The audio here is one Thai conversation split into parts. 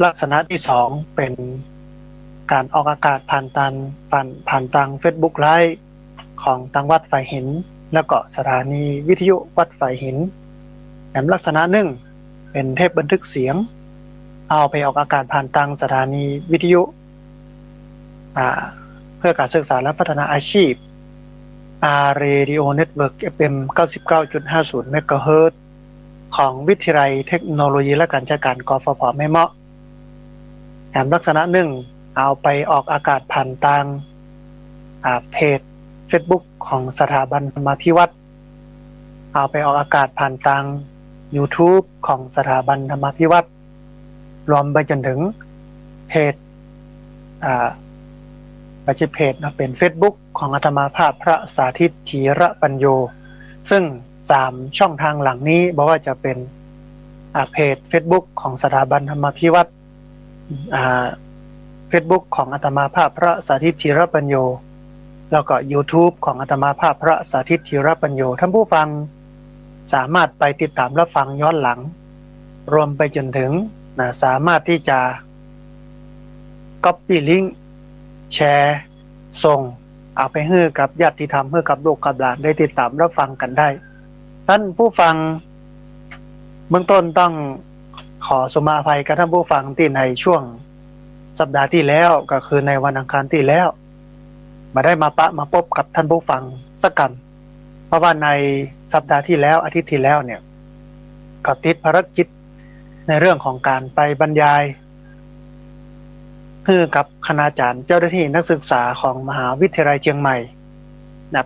ลักษณะที่สองเป็นการออกอากาศผ่านทาง Facebook ไลฟ์ของทางวัดฝ่ายหินแล้วก็สถานีวิทยุวัดฝ่ายหินแถมลักษณะหนึ่งเป็นเทปบันทึกเสียงเอาไปออกอากาศผ่านทางสถานีวิทยุเพื่อการศึกษาและพัฒนาอาชีพRadio Network FM 99.50 เมกะเฮิรตซ์ของวิทยาลัยเทคโนโลยีและการจัดการกฟผ.แม่เมาะแถมลักษณะหนึ่งเอาไปออกอากาศผ่านทางเพจ Facebook ของสถาบันธรรมาภิวัตรเอาไปออกอากาศผ่านทาง YouTube ของสถาบันธรรมาภิวัตรรวมไปจนถึงเพจปัจจุบันนะเป็น Facebook ของอาตมาภาพพระสาธิตธีระปัญโยซึ่ง3ช่องทางหลังนี้บอกว่าจะเป็นเพจ Facebook ของสถาบันธรรมาภิวัตรFacebook ของอาตมาภาพพระสาธิตธีระปัญโยแล้วก็ YouTube ของอาตมาภาพพระสาธิตธีระปัญโยท่านผู้ฟังสามารถไปติดตามรับฟังย้อนหลังรวมไปจนถึงสามารถที่จะ Copy Link แชร์ส่งเอาไปให้กับญาติธรรมให้กับลูกกับหลานได้ติดตามรับฟังกันได้ท่านผู้ฟังเบื้องต้นต้องขอสมาภัยกับท่านผู้ฟังที่ในช่วงสัปดาห์ที่แล้วก็คือในวันอังคารที่แล้วมาได้มาพบกับท่านผู้ฟังสักกันเพราะว่าในสัปดาห์ที่แล้วอาทิตย์ที่แล้วเนี่ยก็ติดภารกิจในเรื่องของการไปบรรยายคือกับคณาจารย์เจ้าหน้าที่นักศึกษาของมหาวิทยาลัยเชียงใหม่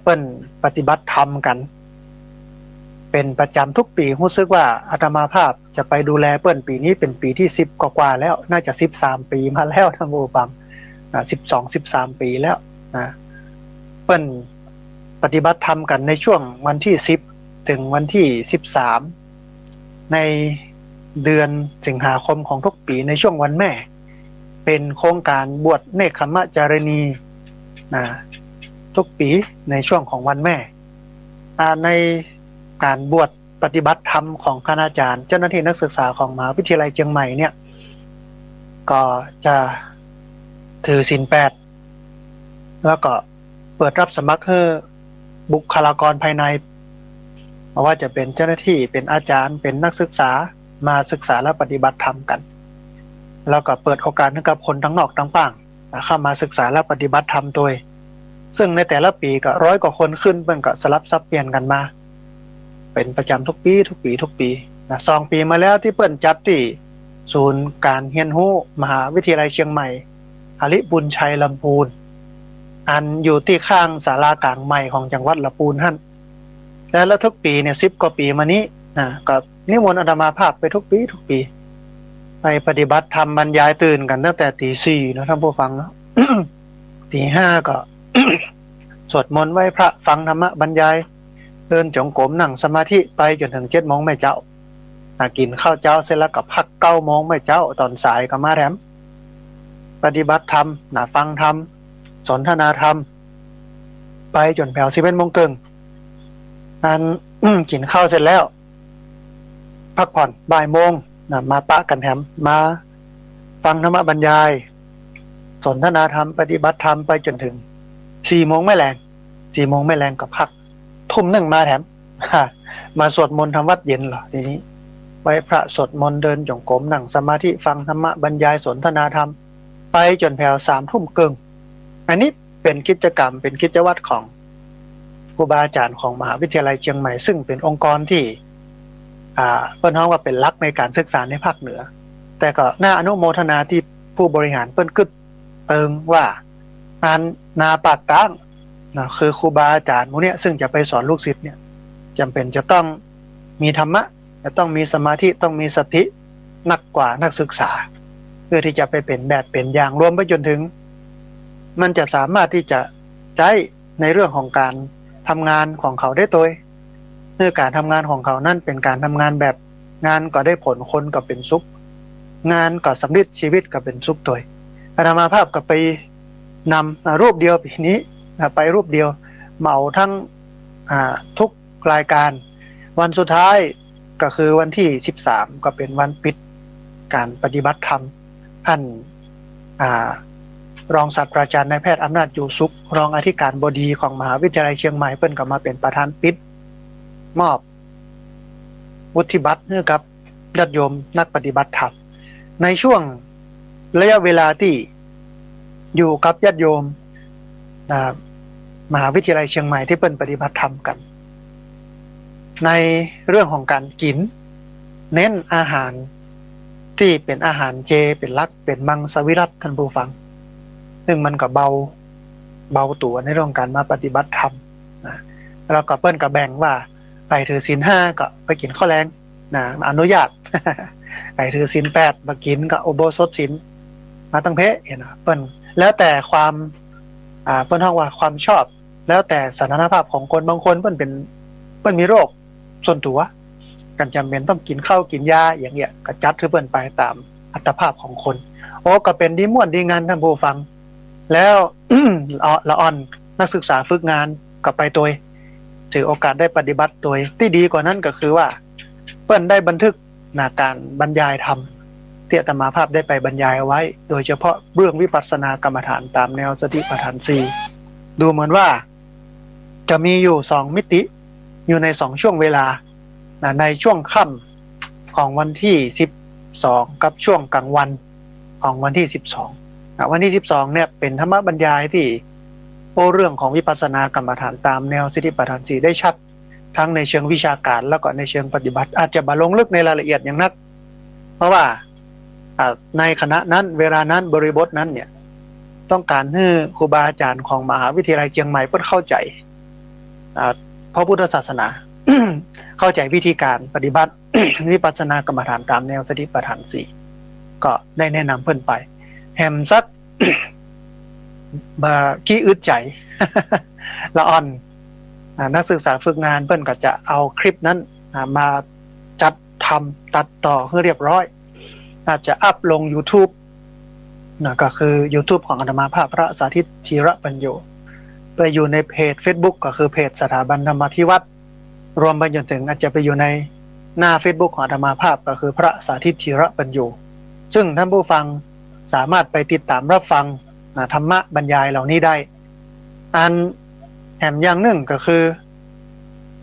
เปิ้นปฏิบัติธรรมกันเป็นประจำทุกปีรู้สึกว่าอาตมาภาพจะไปดูแลเปิ้นปีนี้เป็นปีที่10กว่าแล้วน่าจะ13ปีมาแล้วท่านผู้ฟัง12-13ปีแล้วนะเปิ้นปฏิบัติธรรมกันในช่วงวันที่10ถึงวันที่13ในเดือนสิงหาคมของทุกปีในช่วงวันแม่เป็นโครงการบวชเนกขมจารณีทุกปีในช่วงของวันแม่ในการบวชปฏิบัติธรรมของคณาจารย์เจ้าหน้าที่นักศึกษาของมหาวิทยาลัยเชียงใหม่เนี่ยก็จะถือศีล8แล้วก็เปิดรับสมัครให้บุคลากรภายในไม่ว่าจะเป็นเจ้าหน้าที่เป็นอาจารย์เป็นนักศึกษามาศึกษาและปฏิบัติธรรมกันแล้วก็เปิดโอกาสให้กับคนทั้งนอกทั้งต่างเข้ามาศึกษาและปฏิบัติธรรมโดยซึ่งในแต่ละปีก็100 กว่าคนขึ้นเพิ่นก็สลับซับเปลี่ยนกันมาเป็นประจำทุกปีนะ2 ปีมาแล้วที่เปิ้นจัดที่ศูนย์การเรียนรู้มหาวิทยาลัยเชียงใหม่หฤบุญชัยลำพูนอันอยู่ที่ข้างศาลากลางใหม่ของจังหวัดลำพูนหั่นแล้วทุกปีเนี่ย10 กว่าปีมานี้ก็นิมนต์อาตมาภาพไปทุกปีไปปฏิบัติธรรมบรรยายตื่นกันตั้งแต่ตี 4นะท่านผู้ฟังเนาะ ตี 5ก็ สวดมนต์ไหว้พระฟังธรรมะบรรยายเดินจงกรมนั่งสมาธิไปจนถึง7 โมงแม่เจ้ากินข้าวเจ้าเสร็จแล้วก็พัก9 โมงแม่เจ้าตอนสายก็มาแถมปฏิบัติธรรมฟังธรรมสนทนาธรรมไปจนแผ่ว11 โมงครึ่งกินข้าวเสร็จแล้วพักผ่อนบ่ายโมงมาปะกันแถมมาฟังธรรมบรรยายสนทนาธรรมปฏิบัติธรรมไปจนถึง4 โมงแม่แรงก็พักทุ่ม 1มาแถมมาสวดมนต์ทำวัดเย็นเหรอทีนี้ไหว้พระสวดมนต์เดินจงกรมนั่งสมาธิฟังธรรมบรรยายสนทนาธรรมไปจนแผ่ว3 ทุ่มครึ่งอันนี้เป็นกิจกรรมเป็นกิจวัตรของครูบาอาจารย์ของมหาวิทยาลัยเชียงใหม่ซึ่งเป็นองค์กรที่เปิ้นฮ้องว่าเป็นหลักในการศึกษาในภาคเหนือแต่ก็น่าอนุโมทนาที่ผู้บริหารเปิ้นกึดเติงว่านาปากตั้งคือครูบาอาจารย์พวกนี้ซึ่งจะไปสอนลูกศิษย์เนี่ยจำเป็นจะต้องมีธรรมะจะต้องมีสมาธิต้องมีสตินักกว่านักศึกษาเพื่อที่จะไปเป็นแบบเป็นอย่างรวมไปจนถึงมันจะสามารถที่จะใช้ในเรื่องของการทำงานของเขาได้โดยเมื่อการทำงานของเขานั่นเป็นการทำงานแบบงานก็ได้ผลคนก็เป็นสุขงานก็สำเร็จชีวิตก็เป็นสุขโดยอาตมาภาพก็ไปนำรูปเดียวปีนี้ไปรูปเดียวเหมาทั้งทุกรายการวันสุดท้ายก็คือวันที่13ก็เป็นวันปิด การปฏิบัติธรรมท่านรองศาสตราจารย์นายแพทย์อำนาจอยู่สุขรองอธิการบดีของมหาวิทยาลัยเชียงใหม่เพิ่นก็มาเป็นประธานปิดมอบวุฒิบัตรให้กับญาติโยมนักปฏิบัติธรรมในช่วงระยะเวลาที่อยู่กับญาติโยมมหาวิทยาลัยเชียงใหม่ที่เพิ่นปฏิบัติธรรมกันในเรื่องของการกินเน้นอาหารที่เป็นอาหารเจเป็นหลักเป็นมังสวิรัติท่านผู้ฟังซึ่งมันก็เบาตัวในเรื่องการมาปฏิบัติธรรมนะแล้วก็เปิ้นก็แบ่งว่าไปถือศีล5ก็ไปกินข้าวแรงนะอนุญาต ไปถือศีล8มากินก็อุโบสถศีลมาตั้งเพะเห็นนะเปิ้นแล้วแต่ความเปิ้นเฮาว่าความชอบแล้วแต่สถานภาพของคนบางคนเปิ้นมีโรคส่วนตัวกันจำเป็นต้องกินข้าวกินยาอย่างเงี้ยก็จัดให้เปิ้นไปตามอัตภาพของคนโอ้ก็เป็นดีม่วนดีงานท่านผู้ฟังแล้ว ละอ่อนนักศึกษาฝึกงานก็ไปตัวถือโอกาสได้ปฏิบัติตัวที่ดีกว่านั้นก็คือว่าเปิ้นได้บันทึกการบรรยายธรรมที่อาตมาภาพได้ไปบรรยายเอาไว้โดยเฉพาะเรื่องวิปัสสนากรรมฐานตามแนวสติปัฏฐาน4ดูเหมือนว่าจะมีอยู่2มิติอยู่ใน2ช่วงเวลาในช่วงค่ำของวันที่12กับช่วงกลางวันของวันที่12วันที่12เนี่ยเป็นธรรมบรรยายที่เรื่องของวิปัสสนากรรมฐานตามแนวสติปัฏฐาน4ได้ชัดทั้งในเชิงวิชาการแล้วก็ในเชิงปฏิบัติอาจจะบ่ลงลึกในรายละเอียดอย่างนักเพราะว่าในคณะนั้นเวลานั้นบริบทนั้นเนี่ยต้องการให้ครูบาอาจารย์ของมหาวิทยาลัยเชียงใหม่เพิ่นเข้าใจพระพุทธศาสนา เข้าใจวิธีการปฏิบัติ วิปัสสนากรรมฐานตามแนวสติปัฏฐาน4ก็ได้แนะนำเพิ่นไปแฮมซัก ขี้อึดใจ ละอ่อนนักศึกษาฝึกงานเพิ่นก็จะเอาคลิปนั้นมาจัดทำตัดต่อให้เรียบร้อยอาจจะอัพลง YouTube ก็คือ YouTube ของอาตมาภาพพระสาธิตธีระปัญโยไปอยู่ในเพจ Facebook ก็คือเพจสถาบันธรรมาภิวัตรรวมไปจนถึงอาจจะไปอยู่ในหน้า Facebook ของอาตมาภาพก็คือพระสาธิตธีระปัญโยซึ่งท่านผู้ฟังสามารถไปติดตามรับฟังธรรมะบรรยายเหล่านี้ได้อันแถมอย่างหนึ่งก็คือ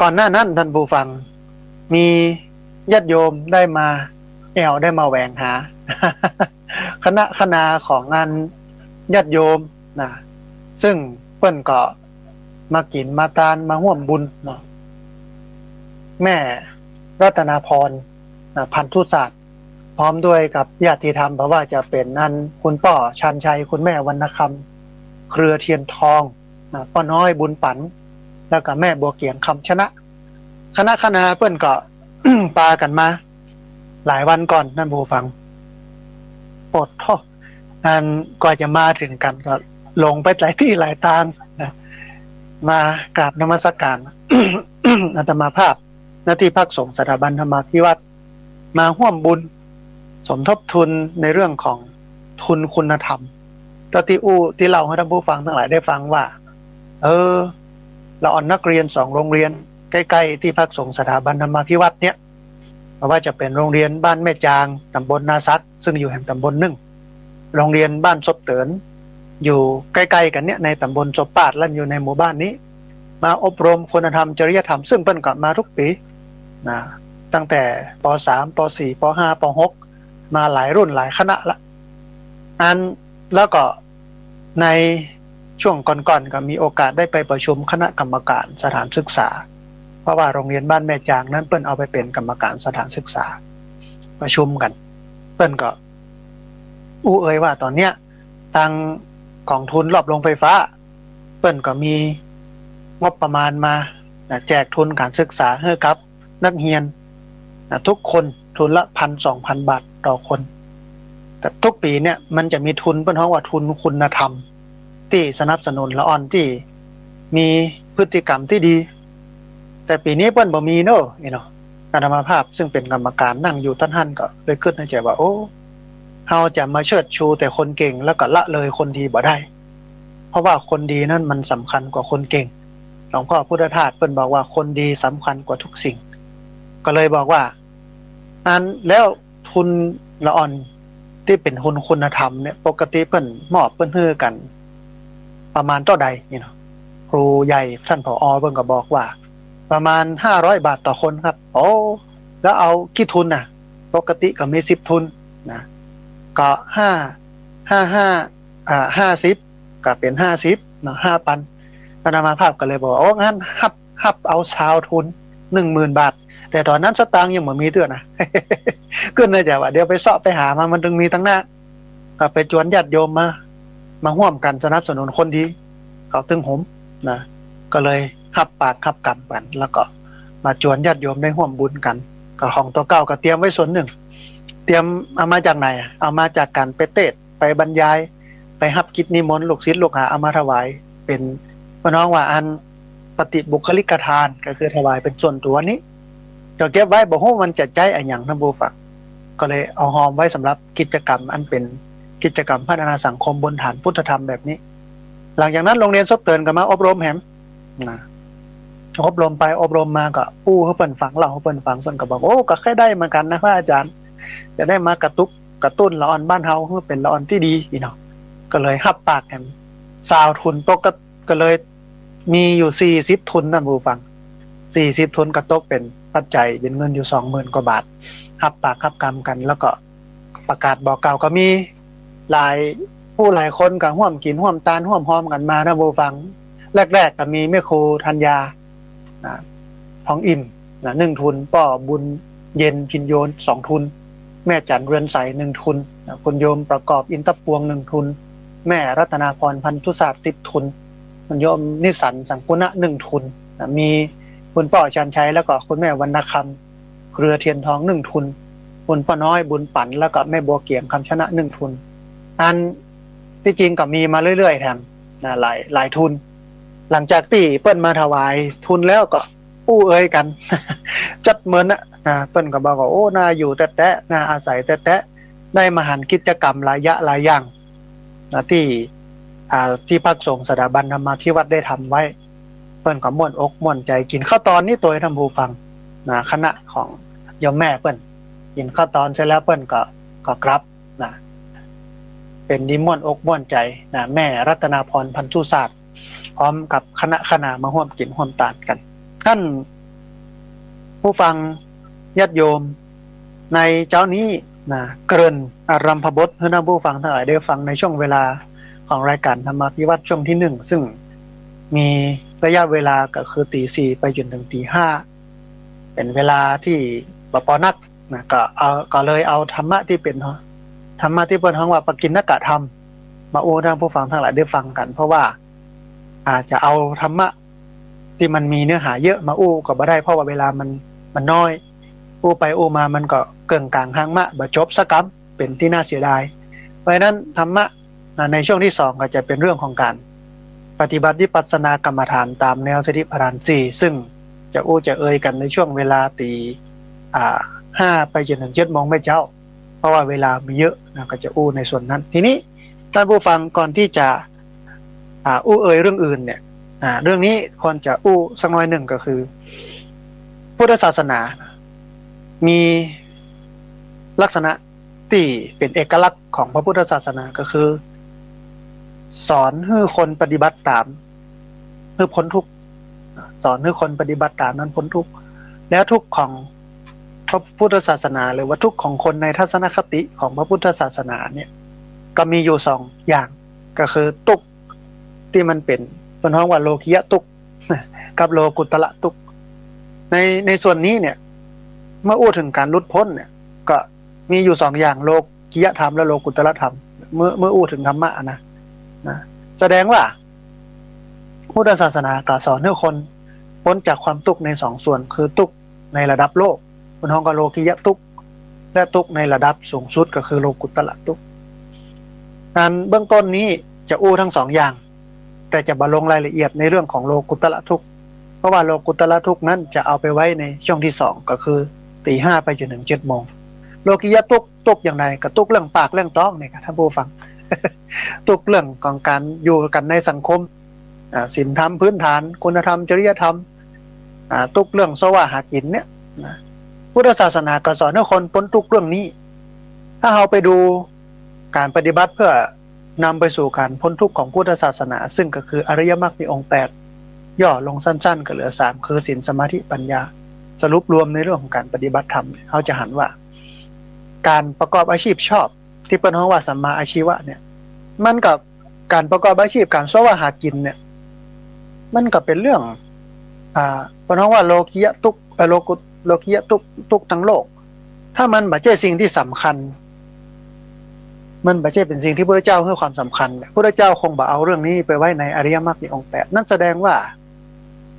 ก่อนหน้านั้นท่านผู้ฟังมีญาติโยมได้มาได้มาแหวงหา คณะของงานญาติโยมซึ่งเพิ่นก็มากินมาทานมาร่วมบุญแม่รัตนาพรพันธุศาสตร์พร้อมด้วยกับญาติธรรมเพราะว่าจะเป็นนั่นคุณพ่อชันชัยคุณแม่วรรณคำเครือเทียนทองป้าน้อยบุญปันแล้วก็แม่บัวเกียงคำชนะคณะเพิ่นก็ ปากันมาหลายวันก่อนท่านผู้ฟังปวดท้องก่อนจะมาถึงกันก็ลงไปหลายที่หลายทางมากราบนมัสการ อาตมาภาพหน้าที่ภาคสงฆ์สถาบันธรรมาภิวัตรมาร่วมบุญสมทบทุนในเรื่องของทุนคุณธรรมที่เล่าให้ท่านผู้ฟังทั้งหลายได้ฟังว่าเราอ่อนนักเรียน2โรงเรียนใกล้ๆที่ภาคสงฆ์สถาบันธรรมาภิวัตรเนี่ยเพราะว่าจะเป็นโรงเรียนบ้านแม่จางตำบลนาซักซึ่งอยู่แห่งตำบล1โรงเรียนบ้านศพเตินอยู่ใกล้ๆกันเนี่ยในตำบลศพปาดและอยู่ในหมู่บ้านนี้มาอบรมคุณธรรมจริยธรรมซึ่งเพิ่นก็มาทุกปีตั้งแต่ป.3 ป.4 ป.5 ป.6 มาหลายรุ่นหลายคณะละแล้วก็ในช่วงก่อนๆก็มีโอกาสได้ไปประชุมคณะกรรมการสถานศึกษาเพราะว่าโรงเรียนบ้านแม่จางนั้นเปิ้นเอาไปเป็นกรรมการสถานศึกษาประชุมกันเปิ้นก็ว่าตอนเนี้ยทางกองทุนรอบโรงไฟฟ้าเปิ้นก็มีงบประมาณมาแจกทุนการศึกษาให้กับนักเรียนทุกคนทุนละ 1,000-2,000 บาทต่อคนแต่ทุกปีเนี่ยมันจะมีทุนเปิ้นเรียกว่าทุนคุณธรรมที่สนับสนุนละอ่อนที่มีพฤติกรรมที่ดีแต่ปีนี้เปิ้นบ่มีเนาะอาตมาภาพซึ่งเป็นกรรมการนั่งอยู่ท่านก็เลยคิดในใจว่าเฮาจะมาเชิดชูแต่คนเก่งแล้วก็ละเลยคนดีบ่ได้เพราะว่าคนดีนั้นมันสำคัญกว่าคนเก่งหลวงพ่อพุทธทาสเปิ้นบอกว่าคนดีสำคัญกว่าทุกสิ่งก็เลยบอกว่าแล้ว ทุนละอ่อนที่เป็นทุนคุณธรรมเนี่ยปกติเพิ่นมอบเพิ่นฮื้อกัน ประมาณเท่าใดนี่เนาะครูใหญ่ท่านผอเพิ่นก็บอกว่า ประมาณ500 บาทต่อคนครับโอ้แล้วเอากี่ทุนน่ะ ปกติก็มี10 ทุนนะก็50ก็เป็น50เนาะ5,000อาตมาภาพก็เลยบอกโอ้งั้นฮับเอาชาวทุน 10,000 บาท แต่ตอนนั้นสตางค์ยังบ่มีเตือนะ ขึ้นเลยจ้ะว่าเดี๋ยวไปเสาะไปหามามันถึงมีตั้งหน้าก็ไปจวนญาติโยมมาร่วมกันสนับสนุนคนดีเขาตึงหมนะก็เลยหับปากหับกำกันแล้วก็มาจวนญาติโยมได้ร่วมบุญกันก็ของตัวเก่าก็เตรียมไว้ส่วนหนึ่งเตรียมเอามาจากไหนเอามาจากการไปเทศไปบรรยายไปหับกิจนิมนต์ลูกศิษย์ลูกหาเอามาถวายเป็นพี่น้องว่าอันปฏิบุคลิกทานก็คือถวายเป็นส่วนตัวนี้จะเก็บไว้บอกว่ามันจะใจอันอย่างท่านผู้ฟังก็เลยเอาหอมไว้สำหรับกิจกรรมอันเป็นกิจกรรมพัฒนาสังคมบนฐานพุทธธรรมแบบนี้หลังจากนั้นโรงเรียนซบเตือนกันมาอบรมแหมนะอบรมไปอบรมมาก็ปู้เขาเปิ่นฟังเราเขาเปิ่นฟังเปิ่นก็บอกโอ้ก็แค่ได้เหมือนกันนะพระอาจารย์จะได้มากระตุ้นละอ่อนบ้านเฮาเพื่อเป็นละอ่อนที่ดีนี่เนาะก็เลยหับปากแหมซาวทุนตกก็เลยมีอยู่40 ทุนนั่นผู้ฟัง40 ทุนก็ตกเป็นปัจจัยเป็นเงินอยู่ 20,000 กว่าบาทหับปากหับกรรมกันแล้วก็ประกาศบอกกล่าวก็มีหลายผู้หลายคนก็ร่วมกินร่วมตานร่วมหอมกันมานะผู้ฟังแรกๆก็มีแม่ครูธัญญาทองอิ่ม1 ทุนป้อบุญเย็นพินโยน2 ทุนแม่จันเรือนใส1 ทุนคุณโยมประกอบอินทปวง1 ทุนแม่รัตนาพรพันธุศาสตร์10 ทุนคุณโยมนิสันสังกุณะ1 ทุนมีคุณป้อชันชัยแล้วก็คุณแม่วรรณคำเครือเทียนทอง1 ทุนคุณป้าน้อยบุญปั่นแล้วก็แม่บัวเกียงคำชนะ1 ทุนอันที่จริงก็มีมาเรื่อยๆแถมหลายทุนหลังจากที่เปิ้นมาถวายทุนแล้วก็อู้เอ้ยกัน จัดเหมือนเปิ้นก็บอกว่าโอ้น่าอยู่แต่น่าอาศัยแต่ได้มาหันกิจกรรมหลายอย่างที่พักสงฆ์สถาบันธรรมาภิวัตรได้ทำไว้เปิ้นก็ม่วนอกม่วนใจกินข้าวตอนนี้ตัวท่านผู้ฟังคณะของโยมแม่เปิ้นกินข้าวตอนเสร็จแล้วเปิ้นก็กลับเป็นดิม่วนอกม่วนใจแม่รัตนาพรพันธุศาสตร์พร้อมกับคณะมาร่วมกินร่วมตานกันท่านผู้ฟังญาติโยมในเจ้านี้เกริ่นอารัมภบทให้ท่านผู้ฟังทั้งหลายได้ฟังในช่วงเวลาของรายการธรรมาภิวัตรช่วงที่1ซึ่งมีระยะเวลาก็คือตี 4ไปจนถึงตี 5เป็นเวลาที่บ่พอนักก็เลยเอาธรรมะที่เป็นธรรมะที่เปิ้นฮ้องว่าปกิณณกธรรมมาโอ้ท่านผู้ฟังทั้งหลายได้ฟังกันเพราะว่าอาจจะเอาธรรมะที่มันมีเนื้อหาเยอะมาอู้ก็บ่ได้เพราะว่าเวลามันน้อยอู้ไปอู้มามันก็เกินกลางหางมะบ่จบสักกำเป็นที่น่าเสียดายเพราะฉะนั้นธรรมะในช่วงที่2ก็จะเป็นเรื่องของการปฏิบัติวิปัสสนากรรมฐานตามแนวสติปัฏฐาน4ซึ่งจะอู้จะเอ่ยกันในช่วงเวลาตี5ไปจนถึง7 โมงไม่เจ้าเพราะว่าเวลามีเยอะก็จะอู้ในส่วนนั้นทีนี้ท่านผู้ฟังก่อนที่จะอู้เอ่ยเรื่องอื่นเนี่ยเรื่องนี้คนจะอู้สักน้อยหนึ่งก็คือพุทธศาสนามีลักษณะที่เป็นเอกลักษณ์ของพระพุทธศาสนาก็คือสอนให้คนปฏิบัติตามเพื่อพ้นทุกข์สอนให้คนปฏิบัติตามนั้นพ้นทุกข์แล้วทุกข์ของพระพุทธศาสนาหรือว่าทุกข์ของคนในทัศนคติของพระพุทธศาสนาเนี่ยก็มีอยู่2 อย่างก็คือทุกข์ที่มันเป็นเป็นห้องว่าโลกิยะทุกข์กับโลกุตระทุกข์ในส่วนนี้เนี่ยเมื่ออู้ถึงการหลุดพ้นเนี่ยก็มีอยู่2 อย่างโลกิยธรรมและโลกุตระธรรมเมื่ออู้ถึงธรรมะนะแสดงว่าพุทธศาสนาก็สอนให้คนพ้นจากความทุกข์ใน2 ส่วนคือทุกข์ในระดับโลกเป็นห้องกับโลกิยะทุกข์และทุกข์ในระดับสูงสุดก็คือโลกุตระทุกข์การเบื้องต้นนี้จะอู้ทั้ง2 อย่างแต่จะบ่ลงรายละเอียดในเรื่องของโลกุตระทุกข์เพราะว่าโลกุตระทุกข์นั้นจะเอาไปไว้ในช่วงที่2ก็คือตี 5ไปจนถึง7 โมงโลกิยะทุกข์อย่างไรก็ทุกข์เรื่องปากเรื่องท้องนี่ครับท่านผู้ฟัง ทุกเรื่องของการอยู่กันในสังคมศีลธรรมพื้นฐานคุณธรรมจริยธรรมทุกเรื่องสวะหากินเนี่ยพุทธศาสนาก็สอนให้คนพ้นทุกเรื่องนี้ ถ้าเราไปดูการปฏิบัติเพื่อนำไปสู่การพ้นทุกข์ของพุทธศาสนาซึ่งก็คืออริยมรรคมีองค์8ย่อลงสั้นๆก็เหลือ3คือศีลสมาธิปัญญาสรุปรวมในเรื่องของการปฏิบัติธรรมเขาจะหันว่าการประกอบอาชีพชอบที่เป็นห้องว่าสัมมาอาชีวะเนี่ยมันกับการประกอบอาชีพการสวะหากินเนี่ยมันก็เป็นเรื่องเป็นห้องว่าโลกิยะทุกโลกิยะทุกทั้งโลกถ้ามันบ่ใช่สิ่งที่สำคัญมันบ่ใช่เป็นสิ่งที่พระเจ้าให้ความสำคัญพระเจ้าคงบ่เอาเรื่องนี้ไปไว้ในอริยมรรคในองค์8นั่นแสดงว่า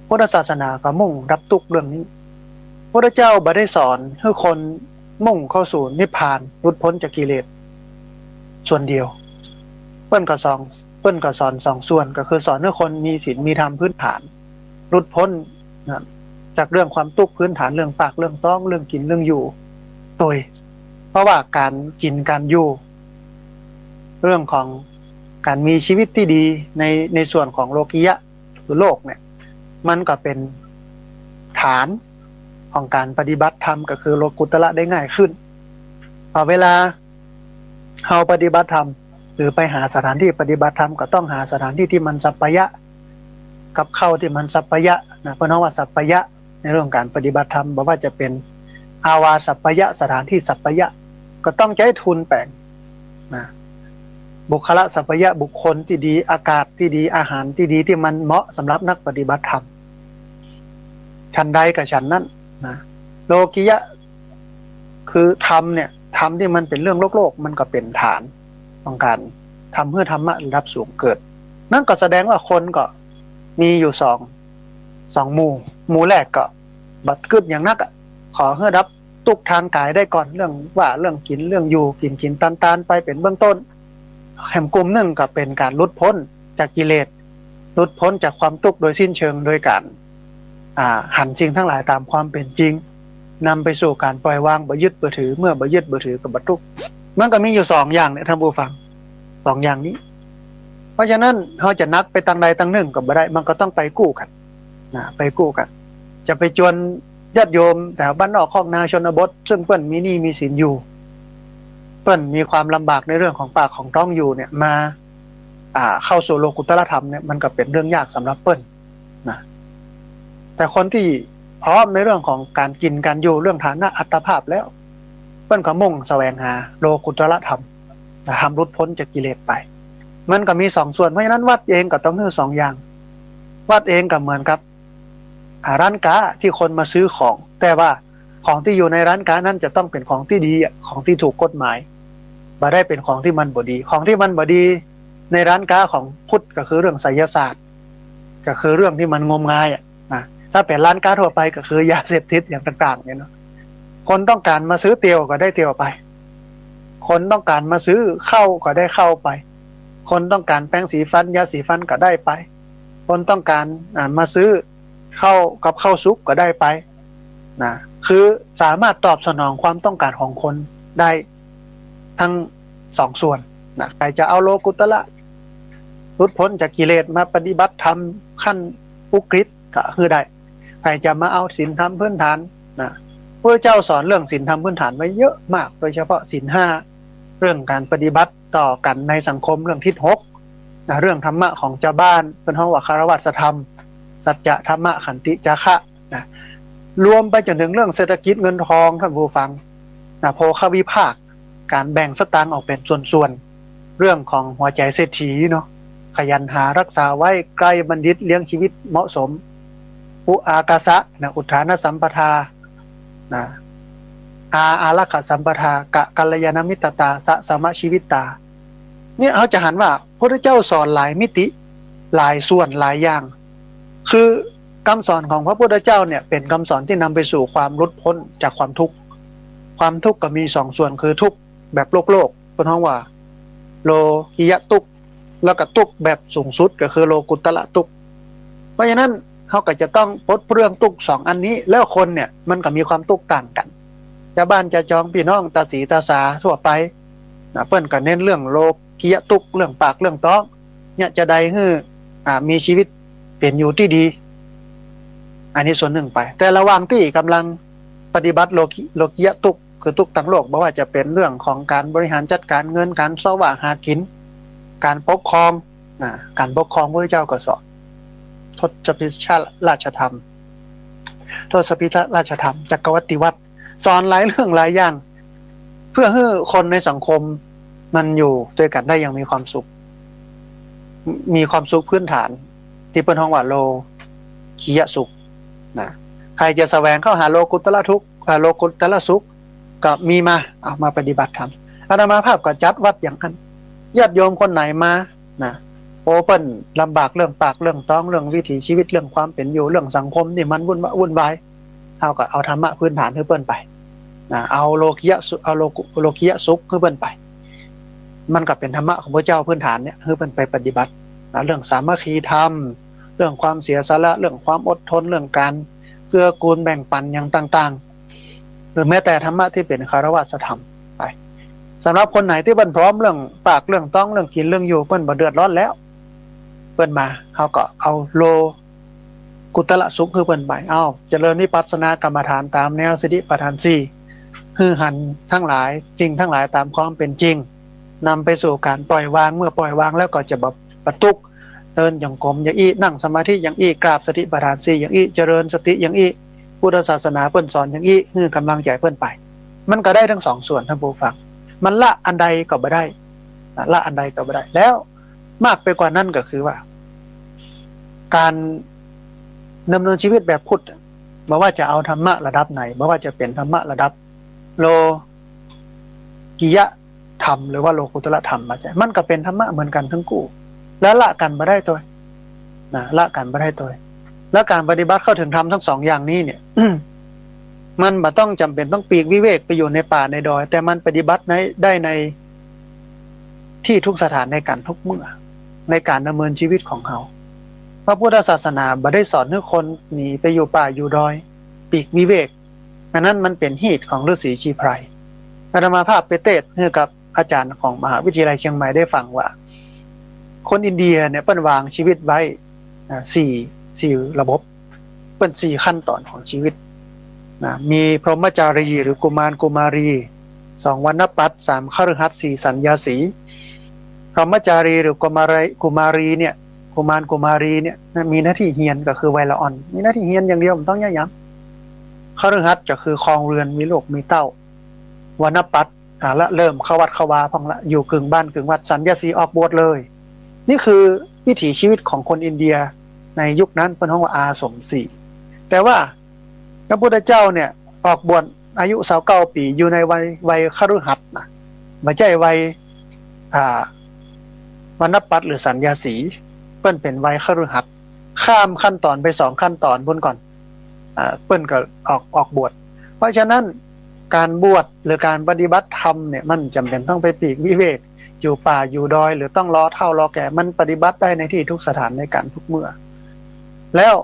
พุทธศาสนาก็มุ่งรับทุกเรื่องนี้พระเจ้าบ่ได้สอนให้คนมุ่งเข้าสู่นิพพานหลุดพ้นจากกิเลสส่วนเดียวเพิ่นก็สอน2ส่วนก็คือสอนให้คนมีศีลมีธรรมพื้นฐานหลุดพ้นจากเรื่องความทุกข์พื้นฐานเรื่องปากเรื่องท้องเรื่องกินเรื่องอยู่โดยเพราะว่าการกินการอยู่เรื่องของการมีชีวิตที่ดีในส่วนของโลกิยะหรือโลกเนี่ยมันก็เป็นฐานของการปฏิบัติธรรมก็คือโลกุตระได้ง่ายขึ้นพอเวลาเฮาปฏิบัติธรรมหรือไปหาสถานที่ปฏิบัติธรรมก็ต้องหาสถานที่ที่มันสัปปะยะกับเข้าที่มันสัปปะยะนะเพราะว่าสัปปะยะในเรื่องการปฏิบัติธรรมบอกว่าจะเป็นอาวาสัปปะยะสถานที่สัปปะยะก็ต้องใช้ทุนแปลงนะบุคละสัปปะยะบุคคลที่ดีอากาศที่ดีอาหารที่ดีที่มันเหมาะสำหรับนักปฏิบัติธรรมชั้นใดกับชั้นนั้นนะโลกิยะคือธรรมเนี่ยธรรมที่มันเป็นเรื่องโลกมันก็เป็นฐานของการทำเพื่อธรรมะระดับสูงเกิดนั่นก็แสดงว่าคนก็มีอยู่สองหมู่แรกก็บัดกึดอย่างนักขอให้รับทุกทางกายได้ก่อนเรื่องกินเรื่องอยู่กินตันไปเป็นเบื้องต้นแห่งกลุ่มหนึ่งก็เป็นการหลุดพ้นจากกิเลสหลุดพ้นจากความทุกข์โดยสิ้นเชิงโดยการหันสิ่งทั้งหลายตามความเป็นจริงนำไปสู่การปล่อยวางบ่ยึดบ่ถือเมื่อบ่ยึดบ่ถือกับบ่ทุกข์มันก็มีอยู่2อย่างเนี่ยท่านผู้ฟัง2อย่างนี้เพราะฉะนั้นเขาจะนักไปทางใดทางหนึ่งก็บ่ได้มันก็ต้องไปกู้กันไปกู้กันจะไปจวนญาติโยมแต่บ้านนอกคอกนาชนบทซึ่งเพิ่นมีหนี้มีสินอยู่เพิ่นมีความลำบากในเรื่องของปากของท้องอยู่เนี่ยมาเข้าสู่โลกุตตรธรรมเนี่ยมันก็เป็นเรื่องยากสำหรับเพิ่นนะแต่คนที่พร้อมในเรื่องของการกินการอยู่เรื่องฐานะอัตภาพแล้วเพิ่นก็มุ่งแสวงหาโลกุตตรธรรมทำหลุดพ้นจากกิเลสไปมันก็มี2ส่วนเพราะฉะนั้นวัดเองก็ต้องมี2อย่างวัดเองก็เหมือนกับร้านค้าที่คนมาซื้อของแต่ว่าของที่อยู่ในร้านค้านั้นจะต้องเป็นของที่ดีของที่ถูกกฎหมายบ่ได้เป็นของที่มันบ่ดีของที่มันบ่ดีในร้านค้าของพุทธก็คือเรื่องไสยศาสตร์ก็คือเรื่องที่มันงมงายถ้าเป็นร้านค้าทั่วไปก็คือยาเสพติดอย่างต่างๆเนี่ยเนาะคนต้องการมาซื้อเตียวก็ได้เตียวไปคนต้องการมาซื้อข้าวก็ได้ข้าวไปคนต้องการแป้งสีฟันยาสีฟันก็ได้ไปคนต้องการมาซื้อข้าวกับข้าวซุปก็ได้ไปนะคือสามารถตอบสนองความต้องการของคนได้ทั้ง2ส่วนนะใครจะเอาโลกุตระหลุดพ้นจากกิเลสมาปฏิบัติธรรมขั้นอุกฤษก็คือได้ใครจะมาเอาศีลธรรมพื้นฐานนะพระเจ้าสอนเรื่องศีลธรรมพื้นฐานไว้เยอะมากโดยเฉพาะศีล5เรื่องการปฏิบัติต่อกันในสังคมเรื่องทิศ6นะเรื่องธรรมะของเจ้าบ้านเป็นห้องว่าคารวะธรรมสัจจะธรรมะขันติจาคะนะรวมไปจนถึงเรื่องเศรษฐกิจเงินทองท่านผู้ฟังนะโภควิภาคการแบ่งสตางค์ออกเป็นส่วนๆเรื่องของหัวใจเศรษฐีเนาะขยันหารักษาไว้ใกล้บัณฑิตเลี้ยงชีวิตเหมาะสมอุอากาสะนะอุทธานสัมปทานะอารักขสัมปทากะกัลยาณมิตตาสะสมชีวิตตาเนี่ยเขาจะหันว่าพระเจ้าสอนหลายมิติหลายส่วนหลายอย่างคือคำสอนของพระพุทธเจ้าเนี่ยเป็นคำสอนที่นำไปสู่ความหลุดพ้นจากความทุกข์ก็มี2ส่วนคือทุกข์แบบโลกเป็นห้องว่าโลกิยะทุกข์แล้วก็ทุกข์แบบสูงสุดก็คือโลกุตตระทุกข์เพราะฉะนั้นเขาก็จะต้องพ้นเรื่องทุกข์2อันนี้แล้วคนเนี่ยมันก็มีความทุกข์ต่างกันชาวบ้านจะจองพี่น้องตาสีตาสาทั่วไปเปิ้นก็เน้นเรื่องโลกิยะทุกข์เรื่องปากเรื่องท้องเนี่ยจะได้ให้มีชีวิตเป็นอยู่ที่ดีอันนี้ส่วนหนึ่งไปแต่ระหว่างที่กำลังปฏิบัติโลกิยะทุกข์ คือทุกข์ทั้งโลกบ่ว่าจะเป็นเรื่องของการบริหารจัดการเงินการเสวะหากินการปกครองการปกครองพระเจ้าก็สอนทศพิธราชธรรมทศพิธราชธรรมจักรวรรดิวัตรสอนหลายเรื่องหลายอย่างเพื่อให้คนในสังคมมันอยู่ด้วยกันได้อย่างมีความสุขพื้นฐานที่เป็นห้องว่าโลกิยสุขนะใครจะแสวงเข้าหาโลกุตละทุกข์โลกุตละสุขก็มีมาเอามาปฏิบัติธรรมอาตมาภาพก็จัดวัดอย่างนั้นญาติโยมคนไหนมานะโอเปิ้นลำบากเรื่องปากเรื่องท้องเรื่องวิถีชีวิตเรื่องความเป็นอยู่เรื่องสังคมที่มันวุ่นวายเอาก็เอาธรรมะพื้นฐานให้เปิ้นไปนะเอาโลกิยะสุเอาโลกิยะสุขให้เปิ้นไปมันก็เป็นธรรมะของพระเจ้าพื้นฐานเนี่ยให้เปิ้นไปปฏิบัตินะเรื่องสามัคคีธรรมเรื่องความเสียสละเรื่องความอดทนเรื่องการเกื้อกูลแบ่งปันอย่างต่างๆหรือแม้แต่ธรรมะที่เป็นคารวะธรรมไปสำหรับคนไหนที่เปิ้นพร้อมเรื่องปากเรื่องท้องเรื่องกินเรื่องอยู่เปิ้นบ่เดือดร้อนแล้วเปิ้นมาเขาก็เอาโลกุตละสุขคือเปิ้นไปเอาเจริญวิปัสสนากรรมฐานตามแนวสติปัฏฐาน4คือหันทั้งหลายจริงทั้งหลายตามความเป็นจริงนำไปสู่การปล่อยวางเมื่อปล่อยวางแล้วก็จะแบบประตุกเดินอย่างกลมอย่างอี้นั่งสมาธิอย่างอี้กราบสติปัฏฐาน4อย่างอี้เจริญสติอย่างอี้พุทธศาสนาเปิ้นสอนอย่างอี้คือกำลังใจเปิ้นไปมันก็ได้ทั้งสองส่วนท่านผู้ฟังมันละอันใดก็บ่ได้ละอันใดก็บ่ได้แล้วมากไปกว่านั้นก็คือว่าการดำเนินชีวิตแบบพุทธไม่ว่าจะเอาธรรมะระดับไหนไม่ว่าจะเป็นธรรมะระดับโลกิยะธรรมหรือว่าโลกุตละธรรมมาใช่มันก็เป็นธรรมะเหมือนกันทั้งคู่แล้วละกันบ่ได้ตัวละกันบ่ได้ตัวแล้วการปฏิบัติเข้าถึงธรรมทั้งสองอย่างนี้เนี่ยมันบ่ต้องจำเป็นต้องปีกวิเวกไปอยู่ในป่าในดอยแต่มันปฏิบัติได้ในที่ทุกสถานในการทุกเมื่อในการดำเนินชีวิตของเขาพระพุทธศาสนาบ่ได้สอนให้คนหนีไปอยู่ป่าอยู่ดอยปีกวิเวกอันนั้นมันเป็นเหตุของฤาษีชีไพรอาตมาภาพไปเทศน์ให้กับอาจารย์ของมหาวิทยาลัยเชียงใหม่ได้ฟังว่าคนอินเดียเนี่ยเปิ้นวางชีวิตไว้สี่ระบบเปิ้น4ขั้นตอนของชีวิตมีพรหมจารีหรือกุมารกุมารี2วรรณปัตร3คฤหัสถ์4สัญญาสีพรหมจารีหรือกุมารีเนี่ยกุมารกุมารีเนี่ยมีหน้าที่เฮียนก็คือวัยละอ่อนมีหน้าที่เฮียนอย่างเดียวมันต้องย้ำคฤหัสถ์ก็คือครองเรือนมีลูกมีเต้าวรรณปัตรละเริ่มเข้าวัดเข้าวาพังละอยู่กึ่งบ้านกึ่งวัดสัญญาสีออกบวชเลยนี่คือวิถีชีวิตของคนอินเดียในยุคนั้นเป็นห้องว่าอาสมสีแต่ว่าพระพุทธเจ้าเนี่ยออกบวชอายุ29 ปีอยู่ในวัยคฤหัสถ์นะไม่ใช่วัยวรรณปัตรหรือสัญญาสีเปิ้นเป็นวัยคฤหัสถ์ข้ามขั้นตอนไป2ขั้นตอนบนก่อนเปิ้นก็ออกบวชเพราะฉะนั้นการบวชหรือการปฏิบัติธรรมเนี่ยมันจำเป็นต้องไปปีกวิเวกอยู่ป่าอยู่ดอยหรือต้องรอเฒ่ารอแก่มันปฏิบัติได้ในที่ทุกสถานในการทุกเมื่อแล้ว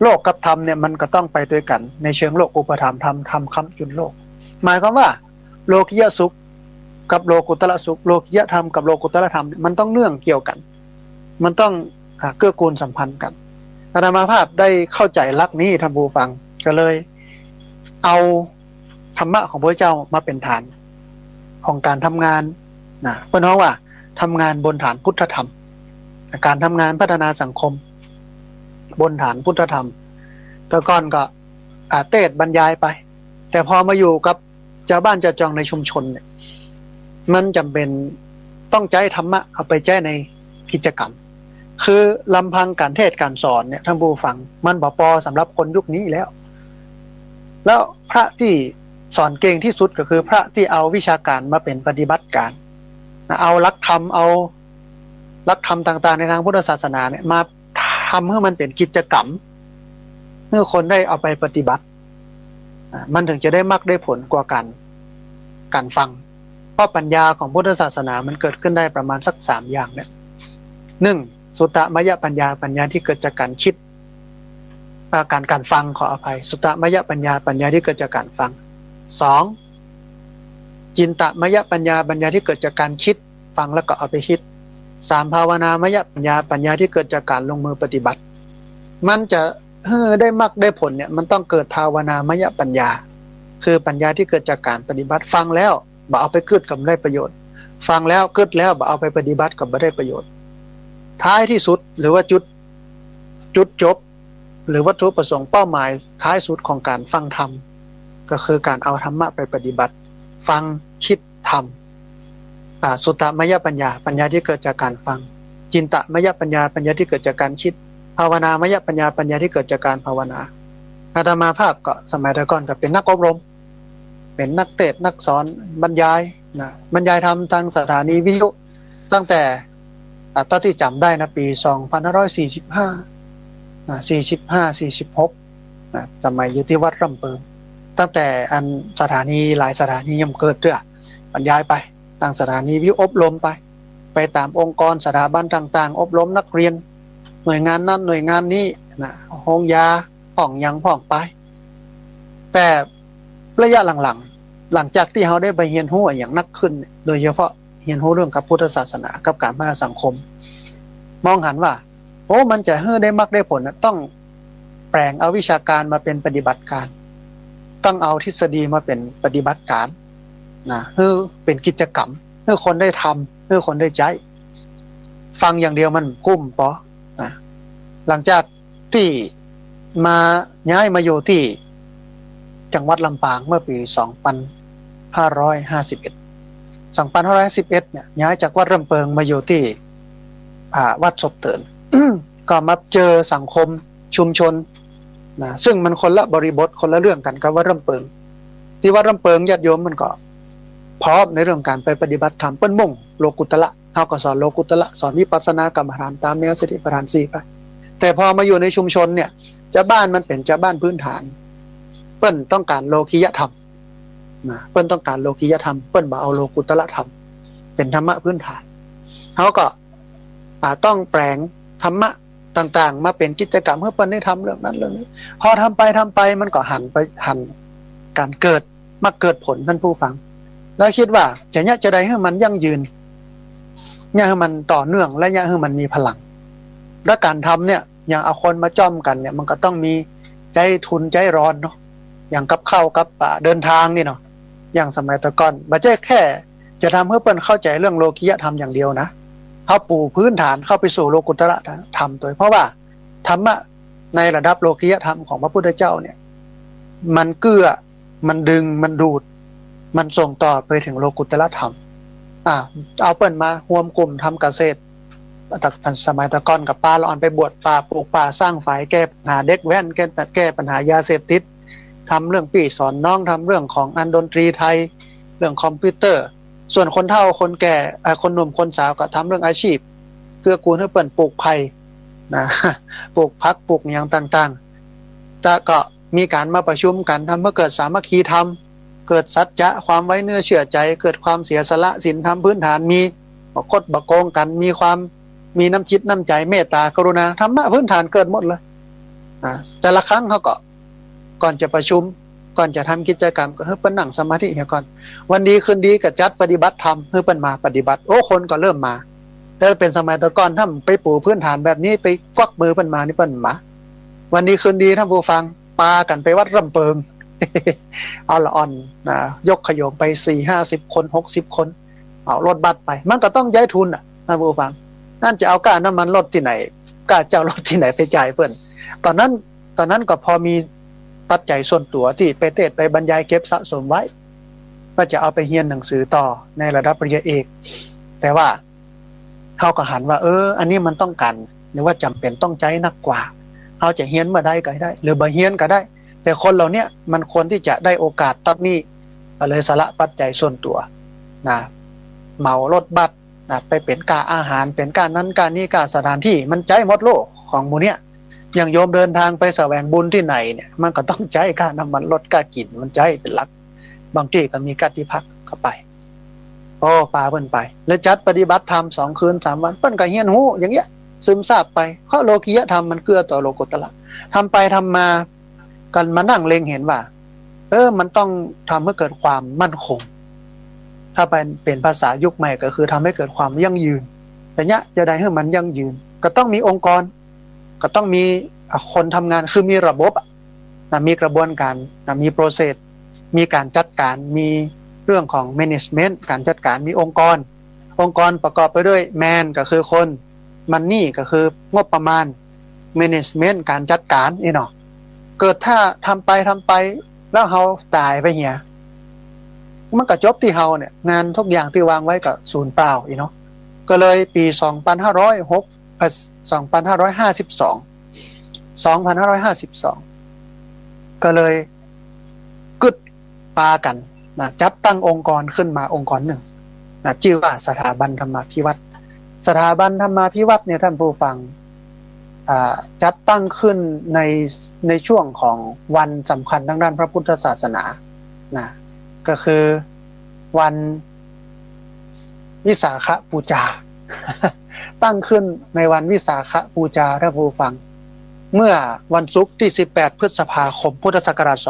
โลกกับธรรมเนี่ยมันก็ต้องไปด้วยกันในเชิงโลกอุปธรรมธรรมค้ำจุนโลกหมายความว่าโลกิยะสุขกับโลกุตละสุขโลกิยะธรรมกับโลกุตละธรรมมันต้องเนื่องเกี่ยวกันมันต้องเกื้อกูลสัมพันธ์กันอาตมาภาพได้เข้าใจหลักนี้ท่านผู้ฟังก็เลยเอาธรรมะของพระเจ้ามาเป็นฐานของการทำงานเพื่อนว่าทำงานบนฐานพุทธธรรมการทำงานพัฒนาสังคมบนฐานพุทธธรรมแต่ก่อนก็เทศน์บรรยายไปแต่พอมาอยู่กับชาวบ้านชาวจองในชุมชนเนี่ยมันจำเป็นต้องใช้ธรรมะเอาไปใช้ในกิจกรรมคือลำพังการเทศน์การสอนเนี่ยท่านผู้ฟังมันบ่พอสำหรับคนยุคนี้แล้วพระที่สอนเก่งที่สุดก็คือพระที่เอาวิชาการมาเป็นปฏิบัติการเอาหลักธรรมต่างๆในทางพุทธศาสนาเนี่ยมาทำให้มันเป็นกิจกรรมเมื่อคนได้เอาไปปฏิบัติมันถึงจะได้มรรคได้ผลกว่าการฟังเพราะปัญญาของพุทธศาสนามันเกิดขึ้นได้ประมาณสัก3อย่างเนี่ย1สุตตมยปัญญาที่เกิดจากการคิดการฟังขออภัยสุตตมยปัญญาที่เกิดจากการฟัง2จินตมยปัญญาที่เกิดจากการคิดฟังแล้วก็เอาไปคิด3ภาวนามยปัญญาที่เกิดจากการลงมือปฏิบัติมันจะได้มรรคได้ผลเนี่ยมันต้องเกิดภาวนามยปัญญา คือปัญญาที่เกิดจากการปฏิบัติฟังแล้วบ่เอาไปกึดกับได้ประโยชน์ฟังแล้วกึดแล้วบ่เอาไปปฏิบัติกับบ่ได้ประโยชน์ท้ายที่สุดหรือว่าจุดจบหรือวัตถุประสงค์เป้าหมายท้ายสุดของการฟังธรรมก็คือการเอาธรรมะไปปฏิบัติฟังคิดทำสุตตมยปัญญาปัญญาที่เกิดจากการฟังจินตมยปัญญาปัญญาที่เกิดจากการคิดภาวนามยปัญญาปัญญาที่เกิดจากการภาวนาอาตมาภาพก็สมัยแต่ก่อนก็เป็นนักอบรมเป็นนักเทศน์นักสอนบรรยายนะบรรยายธรรมทางสถานีวิทยุตั้งแต่ตอนที่จำได้นะปี2545นะ45 46นะสมัยอยู่ที่วัดร่ำเปิงตั้งแต่อันสถานีหลายสถานียังเกิดด้วยบรรยายไปต่างสถานีวิทยุอบรมไปตามองค์กรสถาบันต่างๆอบรมนักเรียนหน่วยงานนั้นหน่วยงานนี้นะโรงยาผ่องยังผ่องไปแต่ระยะหลังจากที่เขาได้ไปเรียนรู้อย่างนักขึ้นโดยเฉพาะเรียนรู้เรื่องกับพุทธศาสนากับการพัฒนาสังคมมองหันว่าโอ้มันจะให้ได้มรรคได้ผลนะต้องแปลงเอาวิชาการมาเป็นปฏิบัติการต้องเอาทฤษฎีมาเป็นปฏิบัติการนะคือเป็นกิจกรรมเพื่อคนได้ทำเพื่อคนได้ใจฟังอย่างเดียวมันกุ้มปอนะหลังจากที่มาย้ายมาอยู่ที่จังหวัดลำปางเมื่อปี2551เนี่ยย้ายจากวัดร่ำเปิงมาอยู่ที่วัดศพเติน ก็มาเจอสังคมชุมชนนะซึ่งมันคนละบริบทคนละเรื่องกันกับวัดร่ำเปิงที่วัดร่ำเปิงญาติโยมมันก็พร้อมในเรื่องการไปปฏิบัติธรรมเปิ้นมุ่งโลกุตละเฮาก็สอนโลกุตละสอนวิปัสสนากรรมฐานตามแนวสติปัฏฐาน4ไปแต่พอมาอยู่ในชุมชนเนี่ยเจ้าบ้านมันเป็นเจ้าบ้านพื้นฐานเปิ้นต้องการโลกิยธรรมนะเปิ้นต้องการโลกิยธรรมเปิ้นบ่เอาโลกุตละธรรมเป็นธรรมะพื้นฐานเฮาก็ต้องแปลงธรรมะต่างๆมาเป็นกิจกรรมเพื่อเปิ้นได้ทำเรื่องนั้นเรื่องนี้พอทำไปมันก็หันการเกิดมาเกิดผลท่านผู้ฟังแล้วคิดว่าจะได้ให้มันยั่งยืนเนี่ยให้มันต่อเนื่องและเนี่ยให้มันมีพลังและการทำเนี่ยอย่างเอาคนมาจ้อมกันเนี่ยมันก็ต้องมีใจทุนใจร้อนเนาะอย่างกับข้าวกับเดินทางนี่เนาะอย่างสมัยตะก่อนบ่ใช่แค่จะทำให้เปิ้นเข้าใจเรื่องโลกิยธรรมอย่างเดียวนะเขาปูพื้นฐานเข้าไปสู่โลกุตระธรรมตัวเพราะว่าธรรมะในระดับโลกิยธรรมของพระพุทธเจ้าเนี่ยมันเกื้อมันดึงมันดูดมันส่งต่อไปถึงโลกุตระธรรมเอาเปิ้นมาร่วมกลุ่มทำเกษตรสมัยตะก่อนกับป้าเราอ่อนไปบวชป่าปลูกป่าสร้างฝ่ายแก้ปัญหาเด็กแว้นแก้ปัญหายาเสพติดทำเรื่องปี่สอนน้องทำเรื่องของดนตรีไทยเรื่องคอมพิวเตอร์ส่วนคนเฒ่าคนแก่คนหนุ่มคนสาวก็ทำเรื่องอาชีพเกื้อกูลให้เปิ้นปลูกไผ่นะปลูกผักปลูกอย่างต่างๆแต่ก็มีการมาประชุมกันทำเมื่อเกิดสามัคคีธรรมเกิดสัจจะความไว้เนื้อเชื่อใจเกิดความเสียสละศีลธรรมพื้นฐานมีบ่คดบ่โกงกันมีน้ำจิตน้ำใจเมตตากรุณาธรรมะพื้นฐานเกิดหมดเลยแต่ละครั้งเขาก็ก่อนจะประชุมก่อนจะทำกิจกรรมก็ให้เปิ้นนั่งสมาธิเฮียก่อนวันดีคืนดีก็จัดปฏิบัติธรรมให้เปิ้นมาปฏิบัติโอ้คนก็เริ่มมาแต่เป็นสมัยตะก่อนถ้าไปปูพื้นฐานแบบนี้ไปควักมือเปิ้นมานี่เปิ้นมาวันดีคืนดีท่านผู้ฟังปากันไปวัดร่ำเปิง เอาละอ่อนยกขยงไป40-50 คน60 คนเอารถบัสไปมันก็ต้องย้ายทุนท่านผู้ฟังนั่นจะเอาค่าน้ำมันรถที่ไหนค่าเจ้ารถที่ไหนไปจ่ายเปิ้นตอนนั้นก็พอมีปัจจัยส่วนตัวที่ไปเทศไปบรรยายเก็บสะสมไว้ก็จะเอาไปเรียนหนังสือต่อในระดับปริญญาเอกแต่ว่าเขาก็หันว่าอันนี้มันต้องกันหรือว่าจำเป็นต้องใจนักกว่าเขาจะเรียนเมื่อใดก็ได้หรือบ่เรียนก็ได้แต่คนเหล่านี้มันควรที่จะได้โอกาสตัดนี้ก็เลยสละปัจจัยส่วนตัวนะเหมารถบัสไปเป็นค่าอาหารเป็นค่านั้นค่านี้ค่าสถานที่มันใจหมดโลกของหมู่เนี้ยอย่างโยมเดินทางไปแสวงบุญที่ไหนเนี่ยมันก็ต้องใช้ค่าน้ำมันรถค่ากินมันใช้เป็นหลักบางที่ก็มีค่าที่พักเข้าไปปาเพิ่นไปแล้วจัดปฏิบัติธรรม2 คืน 3 วันเพิ่นก็เฮียนฮู้อย่างเงี้ยซึมซาบไปเพราะโลกิยธรรมมันเกื้อต่อโลกุตระทำไปทำมากันมานั่งเล็งเห็นว่ามันต้องทำให้เกิดความมั่นคงถ้าเป็นภาษายุคใหม่ก็คือทำให้เกิดความยั่งยืนแต่เนี้ยจะได้ให้มันยั่งยืนก็ต้องมีองค์กรก็ต้องมีคนทำงานคือมีระบบมีกระบวนการมีโปรเซส มีการจัดการมีเรื่องของ management การจัดการมีองค์กรประกอบไปด้วย man ก็คือคน money ก็คืองบประมาณ management การจัดการนี่เนาะเกิดถ้าทำไปแล้วเฮาตายไปเหียมันก็จบที่เฮาเนี่ยงานทุกอย่างที่วางไว้ก็สูญเปล่าอีเนาะก็เลยปี2552ก็เลยกึดปากันนะจัดตั้งองค์กรขึ้นมาองค์กรหนึ่งนะชื่อว่าสถาบันธรรมาภิวัตรสถาบันธรรมาภิวัตรเนี่ยท่านผู้ฟังจัดตั้งขึ้นในช่วงของวันสำคัญทางด้านพระพุทธศาสนานะก็คือวันวิสาขบูชา ตั้งขึ้นในวันวิสาขบูชาท่านผู้ฟังเมื่อวันศุกร์ที่18พฤษภาคมพุทธศักราช2562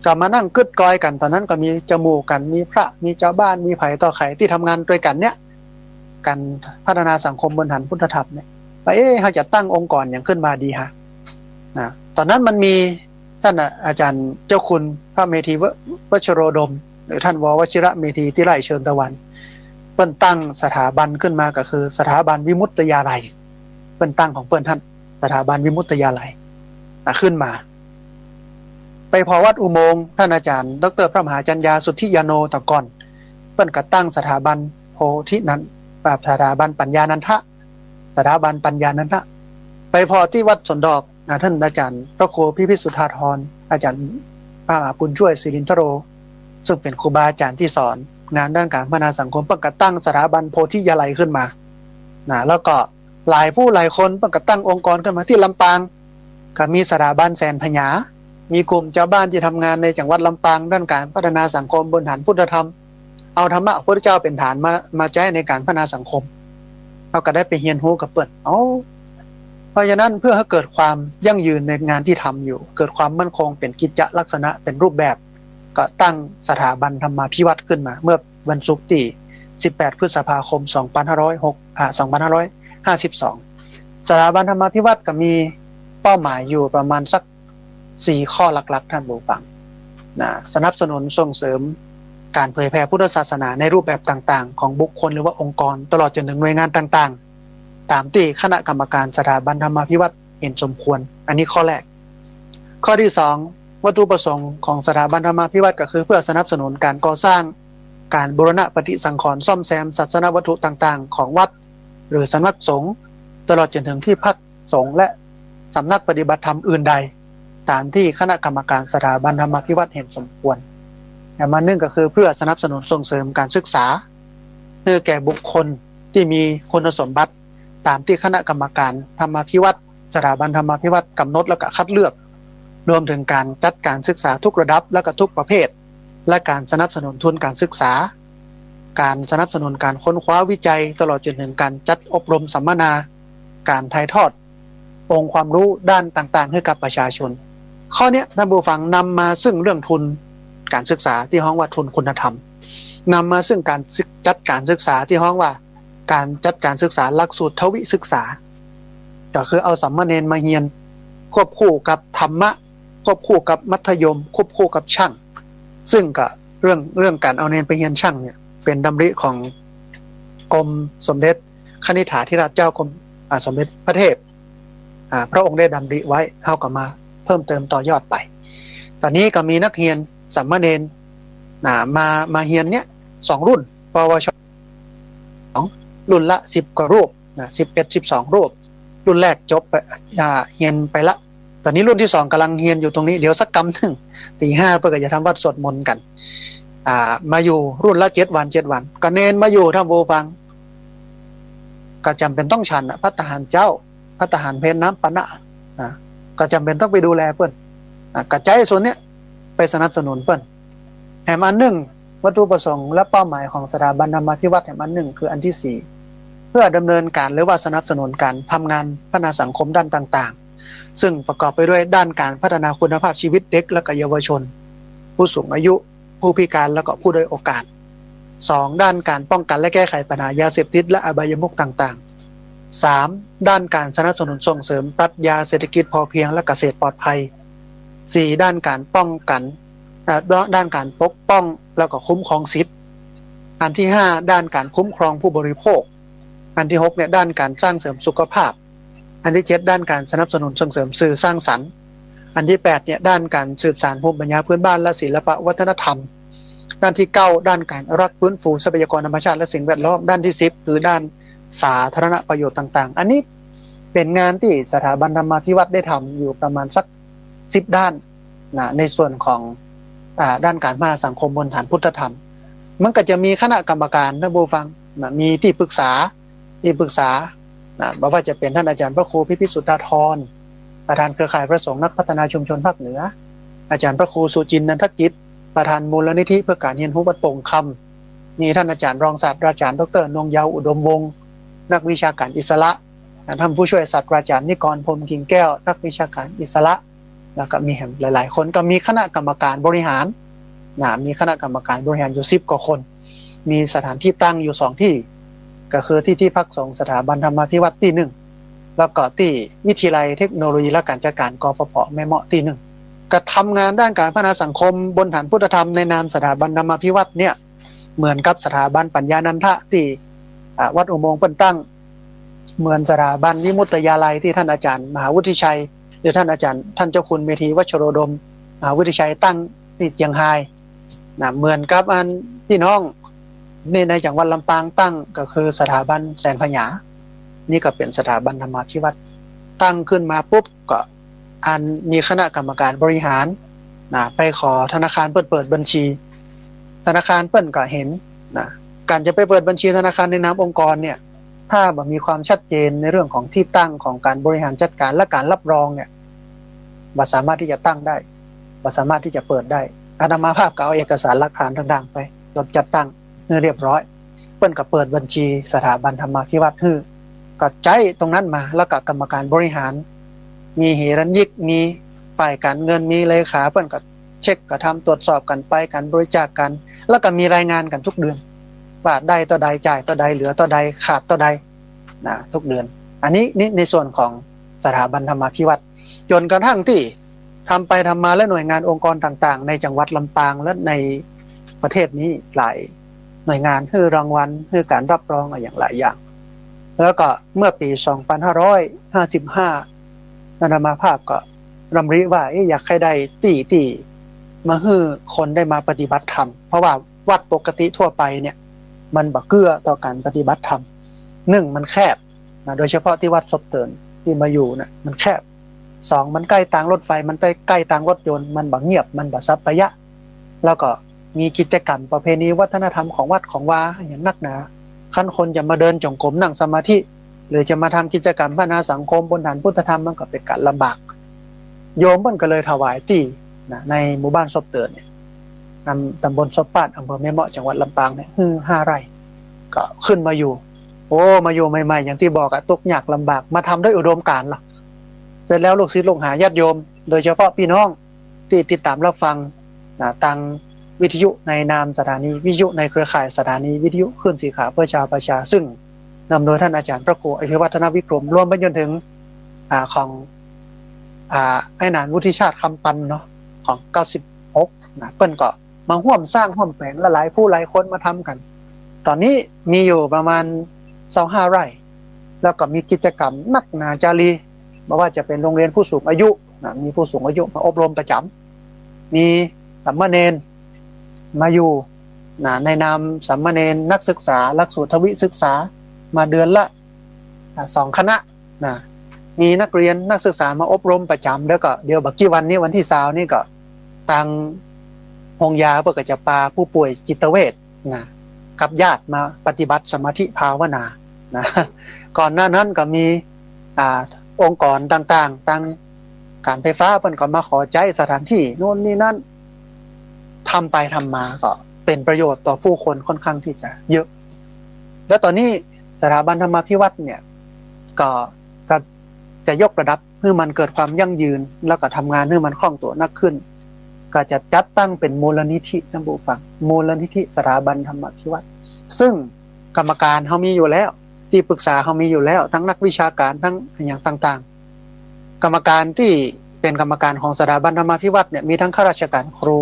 ก็มานั่งกึดกอยกันตอนนั้นก็มีจมูกกันมีพระมีเจ้าบ้านมีไผ่ต่อไข่ที่ทำงานด้วยกันเนี่ยการพัฒนาสังคมบนฐานพุทธธรรมเนี่ยไปเขาจะตั้งองค์กรอย่างขึ้นมาดีฮะนะตอนนั้นมันมีท่านอาจารย์เจ้าคุณพระเมธีวชิโรดมหรือท่านววชิระเมธีที่ไร่เชิญตะวันเปิ้นตั้งสถาบันขึ้นมาก็คือสถาบันวิมุตติยาลัยเปิ้นตั้งของเปิ้นท่านสถาบันวิมุตติยาลัยขึ้นมาไปพอวัดอุโมงค์ท่านอาจารย์ดร.พระมหาจัญญาสุทธิยาโนตะก่อนเปิ้นก็ตั้งสถาบันโพธินันสถาบันปัญญานันทะสถาบันปัญญานันทะไปพอที่วัดสนดอกท่านอาจารย์พระครูพิพิธสุทธาธรอาจารย์พระมหาบุญช่วยศิรินทโรซึ่งเป็นครูบาอาจารย์ที่สอนงานด้านการพัฒนาสังคมเปิ้นก็ตั้งสถาบันโพธิยาลัยขึ้นมาแล้วก็หลายผู้หลายคนเปิ้นก็ตั้งองค์กรขึ้นมาที่ลำปางก็มีสถาบันแสนพญามีกลุ่มชาวบ้านที่ทำงานในจังหวัดลำปางด้านการพัฒนาสังคมบนฐานพุทธธรรมเอาธรรมะพระพุทธเจ้าเป็นฐานมาใช้ในการพัฒนาสังคมเราก็ได้ไปเรียนรู้กับเปิ้นเพราะฉะนั้นเพื่อให้เกิดความยั่งยืนในงานที่ทำอยู่เกิดความมั่นคงเป็นกิจลักษณะเป็นรูปแบบก็ตั้งสถาบันธรรมาภิวัตรขึ้นมาเมื่อวันศุกร์ที่18พฤษภาคม2552สถาบันธรรมาภิวัตรก็มีเป้าหมายอยู่ประมาณสัก4ข้อหลักๆท่านผู้ฟังสนับสนุนส่งเสริมการเผยแผ่พุทธศาสนาในรูปแบบต่างๆของบุคคลหรือว่าองค์กรตลอดจนถึงหน่วยงานต่างๆตามที่คณะกรรมการสถาบันธรรมาภิวัตรเห็นสมควรอันนี้ข้อแรกข้อที่2วัตถุประสงค์ของสถาบันธรรมาภิวัตรก็คือเพื่อสนับสนุนการก่อสร้างการบูรณะปฏิสังขรณ์ซ่อมแซมศาสนวัตถุต่างๆของวัดหรือสำนักสงฆ์ตลอดจนถึงที่พักสงฆ์และสำนักปฏิบัติธรรมอื่นใดตามที่คณะกรรมการสถาบันธรรมาภิวัตรเห็นสมควรอย่างมาหนึ่งก็คือเพื่อสนับสนุนส่งเสริมการศึกษาเพื่อแก่บุคคลที่มีคุณสมบัติตามที่คณะกรรมการธรรมาภิวัตรสถาบันธรรมาภิวัตรกำหนดแล้วก็คัดเลือกรวมถึงการจัดการศึกษาทุกระดับและก็ทุกประเภทและการสนับสนุนทุนการศึกษาการสนับสนุนการค้นคว้าวิจัยตลอดจนถึงการจัดอบรมสัมมนาการถ่ายทอดองค์ความรู้ด้านต่างๆให้กับประชาชนข้อนี้ท่านผู้ฟังนำมาซึ่งเรื่องทุนการศึกษาที่ฮ้องว่าทุนคุณธรรมนำมาซึ่งการจัดการศึกษาที่ฮ้องว่าการจัดการศึกษาหลักสูตรทวิศึกษาก็คือเอาสัมมาเนรมาเรียนควบคู่กับธรรมะควบคู่กับมัธยมควบคู่กับช่างซึ่งก็เรื่องการเอาเนรไปเรียนช่างเนี่ยเป็นดำริของกรมสมเด็จคณิษฐาธิราชเจ้ากรมสมเด็จพระเทพพระองค์ได้ดำริไว้เฮาก็มาเพิ่มเติมต่อยอดไปตอนนี้ก็มีนักเรียนสามเณรมาเรียนเนี้ย2รุ่นปวชรุ่นละ10กว่ารูป11-12รูปรุ่นแรกจบไปเรียนไปละตอนนี้รุ่นที่2กำลังเรียนอยู่ตรงนี้เดี๋ยวสักกำนึงตี 5เพื่อจะทำวัดสวดมนต์กันมาอยู่รุ่นละ7 วันก็เนรมาอยู่ท่านผู้ฟังก็จำเป็นต้องฉันพระทหารเจ้าพระทหารเพลน้ำปะนะก็จำเป็นต้องไปดูแลเพิ่นกระจายส่วนเนี้ยไปสนับสนุนเพิ่นแห่งอันหนึ่งวัตถุประสงค์และเป้าหมายของสถาบันธรรมาภิวัตรแห่งอันหนึ่งคืออันที่4เพื่อดำเนินการหรือว่าสนับสนุนการทำงานพัฒนาสังคมด้านต่างๆซึ่งประกอบไปด้วยด้านการพัฒนาคุณภาพชีวิตเด็กและเยาวชนผู้สูงอายุผู้พิการและก็ผู้ด้อยโอกาส2ด้านการป้องกันและแก้ไขปัญหายาเสพติดและอบายมุขต่างๆ3ด้านการสนับสนุนส่งเสริมปรัชญาเศรษฐกิจพอเพียงและเกษตรปลอดภัย4ด้านการป้องกัน ด้านการปกป้องแล้วก็คุ้มครองสิทธิ์อันที่5ด้านการคุ้มครองผู้บริโภคอันที่6เนี่ยด้านการสร้างเสริมสุขภาพอันที่7ด้านการสนับสนุนส่งเสริมสื่อสร้างสรรค์อันที่8เนี่ยด้านการสืบสานภูมิปัญญาพื้นบ้านและศิลปวัฒนธรรมด้านที่9ด้านการรักฟื้นฟูทรัพยากรธรรมชาติและสิ่งแวดล้อมด้านที่10คือด้านสาธารณประโยชน์ต่างๆอันนี้เป็นงานที่สถาบันธรรมาภิวัตน์ได้ทำอยู่ประมาณสัก10ด้านนะในส่วนของด้านการพัฒนาสังคมบนฐานพุทธธรรมมันก็จะมีคณะกรรมการท่านผู้ฟังนะมีที่ปรึกษานะบอกว่าจะเป็นท่านอาจารย์พระครูพิพิธสุทธาธรประธานเครือข่ายพระสงฆ์นักพัฒนาชุมชนภาคเหนืออาจารย์พระครูสุจินต์นันทกิจประธานมูลนิธิเพื่อการเรียนรู้วัดโป่งคำมีท่านอาจารย์รองศาสตราจารย์ดร.นงเยาว์อุดมวงศ์นักวิชาการอิสระท่านผู้ช่วยศาสตราจารย์นิกรพรหมกิ่งแก้วนักวิชาการอิสระแล้วก็มีหลายๆคนก็มีคณะกรรมการบริหารมีคณะกรรมการบริหารอยู่10กว่าคนมีสถานที่ตั้งอยู่2ที่ก็คือที่พักสงฆ์สถาบันธรรมาภิวัตน์ที่1แล้วก็ที่วิทยาลัยเทคโนโลยีและการจัดการกฟผแม่เมาะที่1ก็ทำงานด้านการพัฒนาสังคมบนฐานพุทธธรรมในนามสถาบันธรรมาภิวัตน์เนี่ยเหมือนกับสถาบันปัญญานันทะที่วัดอุโมงค์เปิ้นตั้งเหมือนสถาบันวิมุตติยาลัยที่ท่านอาจารย์มหาวุฒิชัยหรือท่านอาจารย์ท่านเจ้าคุณเมธีวัชโรดมมหาวุฒิชัยตั้งที่เจียงไฮ้เหมือนกับอันพี่น้องในจังหวัดลำปางตั้งก็คือสถาบันแสงพญานี่ก็เป็นสถาบันธรรมาภิวัตน์ตั้งขึ้นมาปุ๊บก็มีคณะกรรมการบริหารไปขอธนาคารเปิดบัญชีธนาคารเปิ้นก็เห็นการจะไปเปิดบัญชีธนาคารในนามองค์กรเนี่ยถ้าบ่มีความชัดเจนในเรื่องของที่ตั้งของการบริหารจัดการและการรับรองเนี่ยบ่สามารถที่จะตั้งได้บ่สามารถที่จะเปิดได้อาตมาภาพก็เอาเอกสารหลักฐานต่างๆไปจดจัดตั้งเรียบร้อยเปิ้นก็เปิดบัญชีสถาบันธรรมาภิวัตน์ก็ใจตรงนั้นมาแล้วก็กรรมการบริหารมีเหรัญญิกมีฝ่ายการเงินมีเลขาเปิ้นก็เช็คก็ทำตรวจสอบกันไปการบริจาคกันแล้วก็มีรายงานกันทุกเดือนว่าได้ต่อใดจ่ายต่อใดเหลือต่อใดขาดต่อใดทุกเดือนอันนี้ในส่วนของสถาบันธรรมาภิวัตน์จนกระทั่งที่ทำไปทำมาและหน่วยงานองค์กรต่างๆในจังหวัดลำปางและในประเทศนี้หลายหน่วยงานให้รางวัลให้การรับรองอย่างหลายอย่างแล้วก็เมื่อปี2555อาตมาภาพก็รำริว่าอยากให้ได้ที่มาให้คนได้มาปฏิบัติธรรมเพราะว่าวัดปกติทั่วไปเนี่ยมันบ่เกื้อต่อการปฏิบัติธรรม1มันแคบโดยเฉพาะที่วัดศพเตินที่มาอยู่น่ะมันแคบ2มันใกล้ทางรถไฟมันใกล้ทางรถยนต์มันบ่เงียบมันบ่สัปปะยะแล้วก็มีกิจกรรมประเพณีวัฒนธรรมของวัดของวาอย่างนักหนาคันคนจะมาเดินจงกรมนั่งสมาธิหรือจะมาทำกิจกรรมพัฒนาสังคมบนฐานพุทธธรรมมันก็เป็นการลำบากโยมเพิ่นก็เลยถวายที่ในหมู่บ้านศพเตินเนี่ยตำบลศพปาดอำเภอแม่เมาะจังหวัดลำปางเนี่ย5 ไร่ก็ขึ้นมาอยู่มาอยู่ใหม่ๆอย่างที่บอกอะตกยากลำบากมาทำด้วยอุดมการณ์ล่ะเสร็จแล้วลูกศิษย์ลูกหาญาติโยมโดยเฉพาะพี่น้องที่ติดตามรับฟังทางวิทยุในนามสถานีวิทยุในเครือข่ายสถานีวิทยุคลื่นสีขาวเพื่อชาวประชาซึ่งนำโดยท่านอาจารย์พระครูอภิวัฒนวิกรมรวมไปจนถึงของไอ้นานวุฒิชาติคำปันเนาะของ96เปิ้นก็มาร่วมสร้างร่วมแปลงหลายผู้หลายคนมาทำกันตอนนี้มีอยู่ประมาณ25 ไร่แล้วก็มีกิจกรรมนักนาจารีไม่ว่าจะเป็นโรงเรียนผู้สูงอายุมีผู้สูงอายุมาอบรมประจำมีสามเณรมาอยู่ในนามสามเณรนักศึกษาหลักสูตรทวิศึกษามาเดือนละ2 คณะมีนักเรียนนักศึกษามาอบรมประจำแล้วก็เดี๋ยวบักกี่วันนี้วันที่20นี่ก็ทางโรงยาเพื่อจะพาผู้ป่วยจิตเวชกับญาติมาปฏิบัติสมาธิภาวนาก่อนหน้านั้นก็มีองค์กรต่างๆทางการไฟฟ้าเพิ่นก็มาขอใจสถานที่โน่นนี่นั่นทำไปทำมาก็เป็นประโยชน์ต่อผู้คนค่อนข้างที่จะเยอะแล้วตอนนี้สถาบันธรรมาภิวัตน์เนี่ยก็จะยกระดับให้มันเกิดความยั่งยืนแล้วก็ทำงานให้มันคล่องตัวนักขึ้นก็จะจัดตั้งเป็นมูลนิธิท่านผู้ฟังมูลนิธิสถาบันธรรมาภิวัตน์ซึ่งกรรมการเขามีอยู่แล้วที่ปรึกษาเขามีอยู่แล้วทั้งนักวิชาการทั้งอย่างต่างๆกรรมการที่เป็นกรรมการของสถาบันธรรมาภิวัตน์เนี่ยมีทั้งข้าราชการครู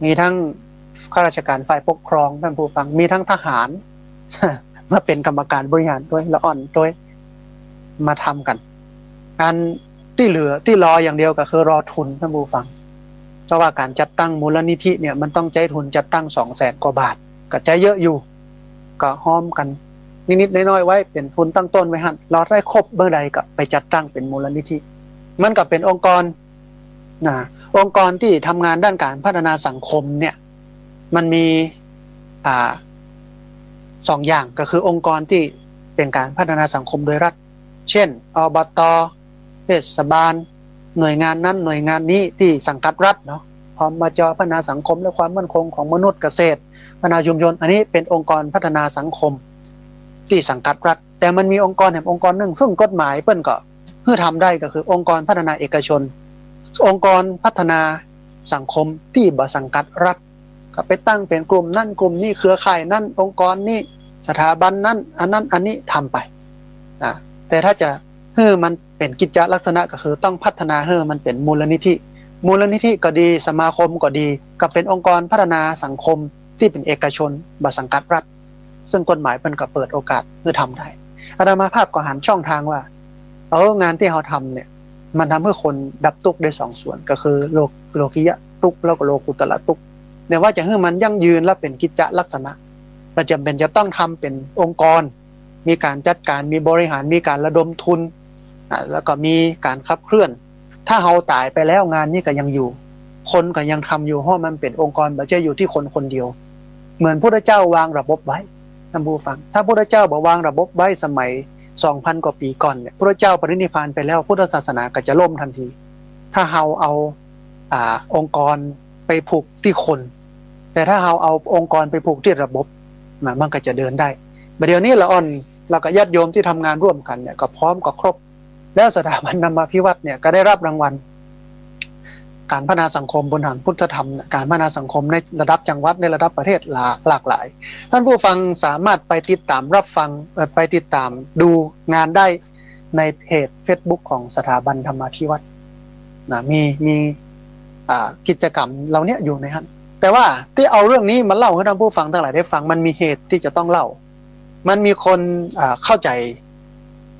มีทั้งข้าราชการฝ่ายปกครองท่านผู้ฟังมีทั้งทหาร มาเป็นกรรมการบริหารด้วยละอ่อนด้วยมาทำกันอันที่เหลือที่รออย่างเดียวก็คือรอทุนท่านผู้ฟังเพราะว่าการจัดตั้งมูลนิธิเนี่ยมันต้องใช้ทุนจัดตั้ง200,000 กว่าบาทก็ใจเยอะอยู่ก็ห้อมกันนิดๆน้อยๆไว้เป็นทุนตั้งต้นไว้หั่นรอได้ครบเมื่อใดก็ไปจัดตั้งเป็นมูลนิธิมันก็เป็นองค์กรองค์กรที่ทำงานด้านการพัฒนาสังคมเนี่ยมันมี2 อย่างก็คือองค์กรที่เป็นการพัฒนาสังคมโดยรัฐเช่นอบต.เทศบาลหน่วยงานนั้นหน่วยงานนี้ที่สังกัดรัฐเนาะพร้อมมาจพัฒนาสังคมและความมั่นคงของมนุษย์เกษตรพัฒนาชุมชนอันนี้เป็นองค์กรพัฒนาสังคมที่สังกัดรัฐแต่มันมีองค์กรแห่งองค์กรหนึ่งซึ่งกฎหมายเปิ้นก็เพื่อทำได้ก็คือองค์กรพัฒนาเอกชนองค์กรพัฒนาสังคมที่บ่สังกัดรัฐก็ไปตั้งเป็นกลุ่มนั่นกลุ่มนี้เครือข่ายนั่นองค์กรนี้สถาบันนั้นอันนั้นอันนี้ทำไปแต่ถ้าจะให้มันเป็นกิจลักษณะก็คือต้องพัฒนาให้มันเป็นมูลนิธิก็ดีสมาคมก็ดีก็เป็นองค์กรพัฒนาสังคมที่เป็นเอกชนบ่สังกัดรัฐซึ่งกฎหมายมันก็เปิดโอกาสให้ทำได้อาตมาภาพก็หันช่องทางว่างานที่เราทำเนี่ยมันทำให้คนดับทุกข์ได้2 ส่วนก็คือโลกิยะทุกข์แล้วก็โลกุตระทุกข์แต่ว่าจะให้มันยั่งยืนและเป็นกิจลักษณะมันจำเป็นจะต้องทำเป็นองค์กรมีการจัดการมีบริหารมีการระดมทุนแล้วก็มีการขับเคลื่อนถ้าเราตายไปแล้วงานนี้ก็ยังอยู่คนก็ยังทำอยู่เพราะมันเป็นองค์กรไม่ใช่อยู่ที่คนคนเดียวเหมือนพระพุทธเจ้าวางระบบไว้ท่านผู้ฟังถ้าพระพุทธเจ้าบอกวางระบบไว้สมัย 2,000 กว่าปีก่อนเนี่ยพระพุทธเจ้าปรินิพพานไปแล้วพุทธศาสนาก็จะล่มทันทีถ้าเราเอาองค์กรไปผูกที่คนแต่ถ้าเราเอาองค์กรไปผูกที่ระบบมันก็จะเดินได้เดี๋ยวนี้เราก็ญาติโยมที่ทำงานร่วมกันเนี่ยก็พร้อมก็ครบแล้วสถาบันธรรมาภิวัตน์เนี่ยก็ได้รับรางวัลการพัฒนาสังคมบนฐานพุทธธรรมการพัฒนาสังคมในระดับจังหวัดในระดับประเทศหลากหลายท่านผู้ฟังสามารถไปติดตามรับฟังไปติดตามดูงานได้ในเพจ Facebook ของสถาบันธรรมาภิวัตน์มีกิจกรรมเหล่านี้อยู่ในนั้นแต่ว่าที่เอาเรื่องนี้มาเล่าให้ท่านผู้ฟังทั้งหลายได้ฟังมันมีเหตุที่จะต้องเล่ามันมีคนเข้าใจ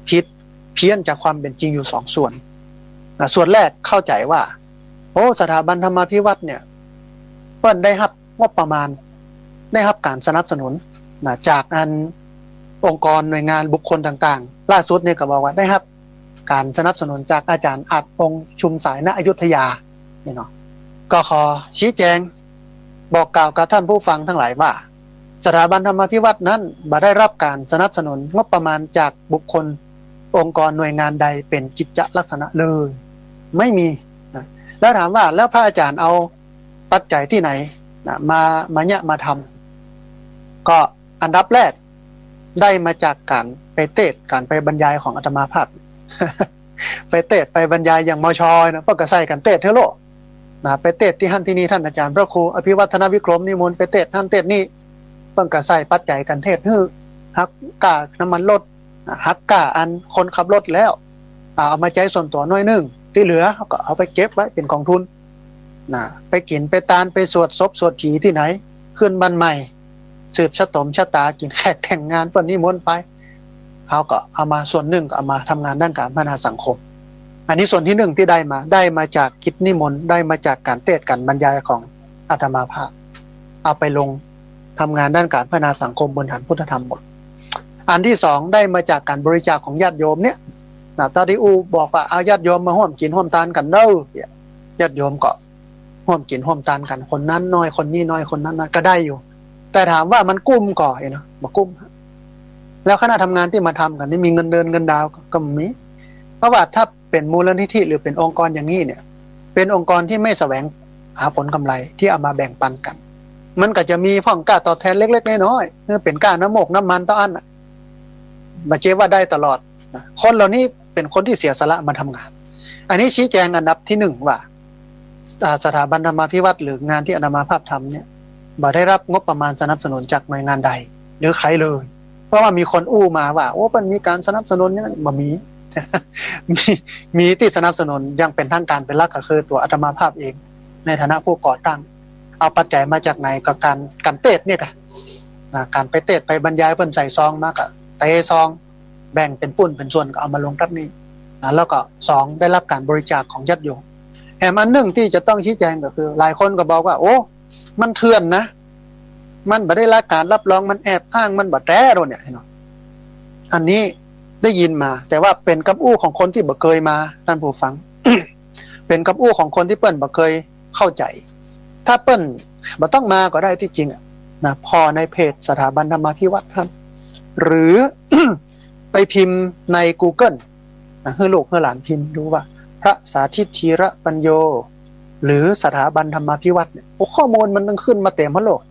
ผิดเพี้ยนจากความเป็นจริงอยู่2 ส่วนส่วนแรกเข้าใจว่าสถาบันธรรมาภิวัตน์เนี่ยเพิ่นได้รับงบประมาณได้รับการสนับสนุนจากองค์กรหน่วยงานบุคคลต่างๆล่าสุดเนี่ยก็บอกว่าได้รับการสนับสนุนจากอาจารย์อัดพงษ์ชุมสายณอยุธยาเนาะก็ขอชี้แจงบอกกล่าวกับท่านผู้ฟังทั้งหลายว่าสถาบันธรรมาภิวัตน์นั้นบ่ได้รับการสนับสนุนงบประมาณจากบุคคลองค์กรหน่วยงานใดเป็นกิจลักษณะเลยไม่มีแล้วถามว่าแล้วพระอาจารย์เอาปัจจัยที่ไหนมาทำก็อันดับแรกได้มาจากการไปเทศการไปบรรยายของอาตมาภาพ ไปเทศไปบรรยายอย่างมชนะพวกก็ใส่กันเทศเทโลไปเทศที่ท่านที่นี่ท่านอาจารย์พระครูอภิวัฒนวิกรมนิมนต์ไปเทศท่านเทศนี่เพิ่นก็ใส่ปัจจัยกันเทศฮื้อฮักกาน้ำมันรถฮักกาอันคนขับรถแล้วเอามาใช้ส่วนตัวน้อยนึงที่เหลือเขาก็เอาไปเก็บไว้เป็นกองทุนไปกินไปตานไปสวดศพสวดผีที่ไหนขึ้นบ้านใหม่สืบชะตากินแขกแต่งงานเปิ้นนิมนต์ไปเขาก็เอามาส่วนหนึ่งก็เอามาทำงานด้านการพัฒนาสังคมอันนี้ส่วนที่1ที่ได้มาจากกิจนิมนต์ได้มาจากการเทศน์การบรรยายของอาตมาภาพเอาไปลงทำงานด้านการพัฒนาสังคมบนฐานพุทธธรรมหมดอันที่2ได้มาจากการบริจาคของญาติโยมเนี่ยตาดิอูบอกว่าเอาญาติโยมมาร่วมกินร่วมทานกันเด้อญาติโยมก็ร่วมกินร่วมทานกันคนนั้นน้อยคนนี้น้อยคนนั้นก็ได้อยู่แต่ถามว่ามันกุ้มก่อเนาะบ่กุ้มแล้วคณะทำงานที่มาทำกันนี่มีเงินเดือนเงินดาวก็มีเพราะว่าถ้าเป็นมูลนิธิหรือเป็นองค์กรอย่างนี้เนี่ยเป็นองค์กรที่ไม่แสวงหาผลกำไรที่เอามาแบ่งปันกันมันก็จะมีพ่องกล้าตอบแทนเล็กๆน้อยๆคือเป็นก้าน้ำโมกน้ำมันต้ออันบ่เจว่าได้ตลอดคนเหล่านี้เป็นคนที่เสียสละมาทำงานอันนี้ชี้แจงอันดับที่1ว่าสถาบันธรรมาภิวัตน์หรืองานที่อาตมาภาพทำเนี่ยบ่ได้รับงบประมาณสนับสนุนจากหน่วยงานใดหรือใครเลยเพราะว่ามีคนอู้มาว่ามันมีการสนับสนุนเนี่ยบ่มี มีที่สนับสนุนยังเป็นทางการเป็นหลักก็คือตัวอาตมาภาพเองในฐานะผู้ก่อตั้ง เอาปัจจัยมาจากไหนก็การเทศเนี่ยค่ะการไปเทศไปบรรยายเพิ่นใส่ซองมากะเตะซองแบ่งเป็นปุ้นเป็นส่วนก็เอามาลงทับนี้แล้วก็2ได้รับการบริจาคของญาติโยมแถมอันหนึ่งที่จะต้องชี้แจงก็คือหลายคนก็บอกว่าโอ้มันเถื่อนนะมันบ่ได้รับการรับรองมันแอบอ้างมันบ่แท้โดนเนี่ยเนาะอันนี้ได้ยินมาแต่ว่าเป็นคำอู้ของคนที่บ่เคยมาท่านผู้ฟัง เป็นคำอู้ของคนที่เปิ้นบ่เคยเข้าใจถ้าเปิ้นบ่ต้องมาก็ได้ที่จริงนะพอในเพจสถาบันธรรมาภิวัตน์ท่านหรือ ไปพิมพ์ใน Google ให้ลูกให้หลานพิมพ์ดูว่าพระสาธิตธีระปัญโยหรือสถาบันธรรมาภิวัตน์เนี่ยข้อมูลมันต้องขึ้นมาเต็มหมดโลก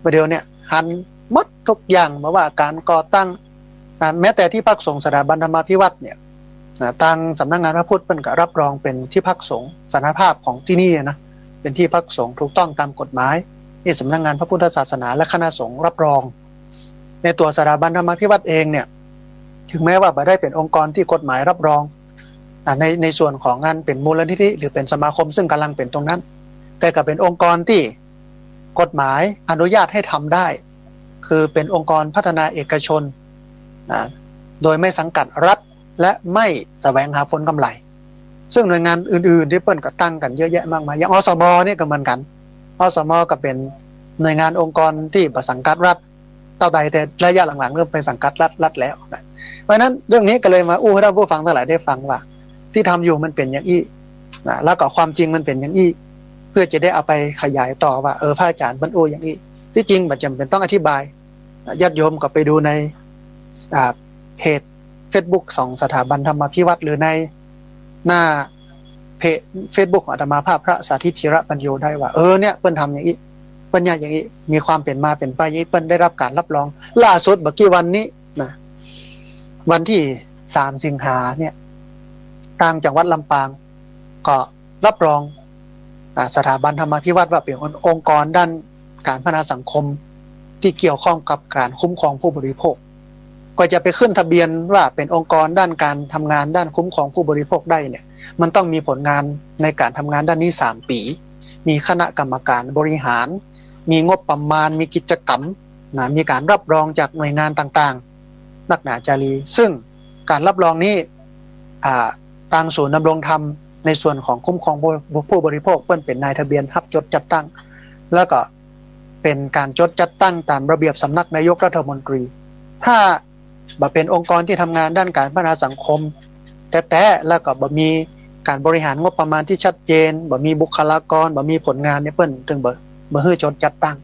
ประเดี๋ยวเนี่ยหันหมดทุกอย่างมาว่าการก่อตั้งแม้แต่ที่พักสงฆ์สถาบันธรรมาภิวัตน์เนี่ยทางสำนักงานพระพุทธเป็นก็รับรองเป็นที่พักสงฆ์สถานภาพของที่นี่นะเป็นที่พักสงฆ์ถูกต้องตามกฎหมายที่สำนักงานพระพุทธศาสนาและคณะสงฆ์รับรองในตัวสถาบันธรรมาภิวัตน์เองเนี่ยถึงแม้ว่าไม่ได้เป็นองค์กรที่กฎหมายรับรองในส่วนของงานเป็นมูลนิธิหรือเป็นสมาคมซึ่งกำลังเป็นตรงนั้นแต่ก็เป็นองค์กรที่กฎหมายอนุญาตให้ทำได้คือเป็นองค์กรพัฒนาเอกชนโดยไม่สังกัดรัฐและไม่แสวงหาผลกำไรซึ่งหน่วยงานอื่นๆที่เปิ้นก็ตั้งกันเยอะแยะมากมายอย่างอสมเนี่ยก็เหมือนกันอสมก็เป็นหน่วยงานองค์กรที่ประสังกัดรัฐเท่าใดแต่ระยะหลังๆเริ่มเป็นสังกัดรัฐแล้วเพราะนั้นเรื่องนี้ก็เลยมาให้ท่านผู้ฟังทั้งหลายได้ฟังว่าที่ทำอยู่มันเป็นอย่างอี้แล้วก็ความจริงมันเป็นอย่างอี้เพื่อจะได้เอาไปขยายต่อว่าพระอาจารย์บรรลุอย่างอี้ที่จริงมันจำเป็นต้องอธิบายญาติโยมก็ไปดูในเพจ Facebook ของสถาบันธรรมาภิวัตน์หรือในหน้าเพจ Facebook ของอาตมาภาพพระสาธิตธีระปัญโยได้ว่าเนี่ยเปิ้นทำอย่างนี้เปิ้นอย่างนี้มีความเป็นมาเป็นไปอย่างนี้เปิ้นได้รับการรับรองล่าสุดเมื่อกี้วันนี้นะวันที่3 สิงหาเนี่ยทางจังหวัดลำปางก็รับรองสถาบันธรรมาภิวัตน์ว่าเป็นองค์กรด้านการพัฒนาสังคมที่เกี่ยวข้องกับการคุ้มครองผู้บริโภคก็จะไปขึ้นทะเบียนว่าเป็นองค์กรด้านการทำงานด้านคุ้มครองผู้บริโภคได้เนี่ยมันต้องมีผลงานในการทำงานด้านนี้3 ปีมีคณะกรรมการบริหารมีงบประมาณมีกิจกรรมมีการรับรองจากหน่วยงานต่างๆนักหนาจารีซึ่งการรับรองนี้ทางศูนย์ดำรงธรรมในส่วนของคุ้มครองผู้บริโภคเพิ่นเป็นนายทะเบียนรับจดจัดตั้งแล้วก็เป็นการจดจัดตั้งตามระเบียบสำนักนายกรัฐมนตรีถ้าบ่เป็นองค์กรที่ทำงานด้านการพัฒนาสังคมแต่แล้วก็บ่มีการบริหารงบประมาณที่ชัดเจนบ่มีบุคลากรบ่มีผลงานเนี่ยเพิ่นถึงบ่ฮื้อจดจัดตั้ง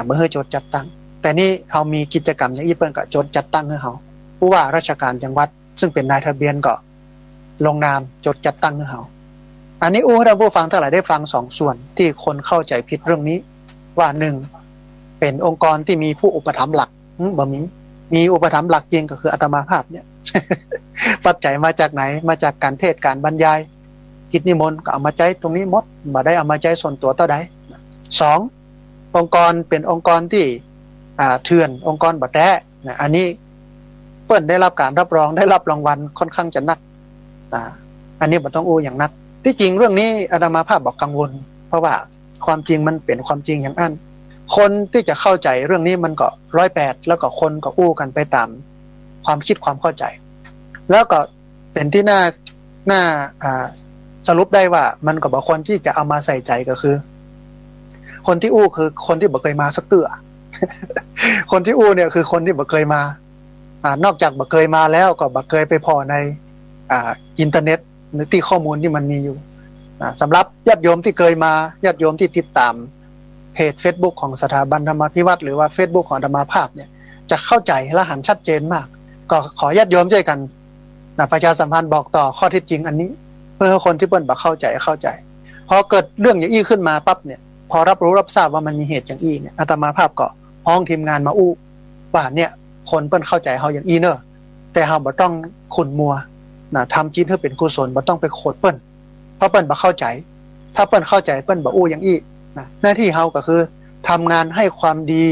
บ่ฮื้อจดจัดตั้งแต่นี่เฮามีกิจกรรมอย่างนี้เพิ่นก็จดจัดตั้งให้เฮาผู้ว่าราชการจังหวัดซึ่งเป็นนายทะเบียนก็ลงนามจดจัดตั้งให้เฮาอันนี้ให้ท่านผู้ฟังทั้งหลายได้ฟัง2ส่วนที่คนเข้าใจผิดเรื่องนี้ว่า1เป็นองค์กรที่มีผู้อุปถัมภ์หลักบ่มีอุปถัมภ์หลักจริงก็คืออาตมาภาพเนี่ย ปัจจัยมาจากไหนมาจากการเทศน์การบรรยายกิจนิมนต์ก็เอามาใช้ตรงนี้หมดบ่ได้เอามาใช้ส่วนตัวเท่าใด2องค์กรเป็นองค์กรที่เถื่อนองค์กรบ่แท้นะอันนี้เปิ้นได้รับการรับรองได้รับรางวัลค่อนข้างจะนักอันนี้บ่ต้องอู้อย่างนักที่จริงเรื่องนี้อาตมาภาพบอกกังวลเพราะว่าความจริงมันเป็นความจริงอย่างนั้นคนที่จะเข้าใจเรื่องนี้มันก็108แล้วก็คนก็อู้กันไปตามความคิดความเข้าใจแล้วก็เป็นที่น่าสรุปได้ว่ามันก็บ่ควรที่จะเอามาใส่ใจก็คือคนที่อู้คือคนที่บ่เคยมาสักเตื้อ คนที่อู้เนี่ยคือคนที่บ่เคยมานอกจากบ่เคยมาแล้วก็บ่เคยไปพอในอินเทอร์เน็ตหรือที่ข้อมูลที่มันมีอยู่สำหรับญาติโยมที่เคยมาญาติโยมที่ติดตามเพจ Facebook ของสถาบันธรรมาภิวัตน์หรือว่า Facebook ของอาตมาภาพเนี่ยจะเข้าใจและหันชัดเจนมากก็ขอญาติโยมช่วยกันประชาสัมพันธ์บอกต่อข้อเท็จจริงอันนี้เพื่อให้คนที่เปิ้นบ่เข้าใจพอเกิดเรื่องอย่างอี้ขึ้นมาปั๊บเนี่ยพอรับรู้รับทราบว่ามันมีเหตุอย่างอี้เนี่ยอาตมาภาพก็พ้องทีมงานมาอู้ว่าเนี่ยคนเปิ้นเข้าใจเฮาอย่างอี้เนอะแต่เฮาบ่ต้องขุ่นมัวทำจิตให้เป็นกุศลบ่ต้องไปโคดเปิ้นเพราะเปิ้นบ่เข้าใจถ้าเปิ้นเข้าใจเปิ้นบ่อู้อย่างอี้หน้าที่เฮาก็คือทำงานให้ความดี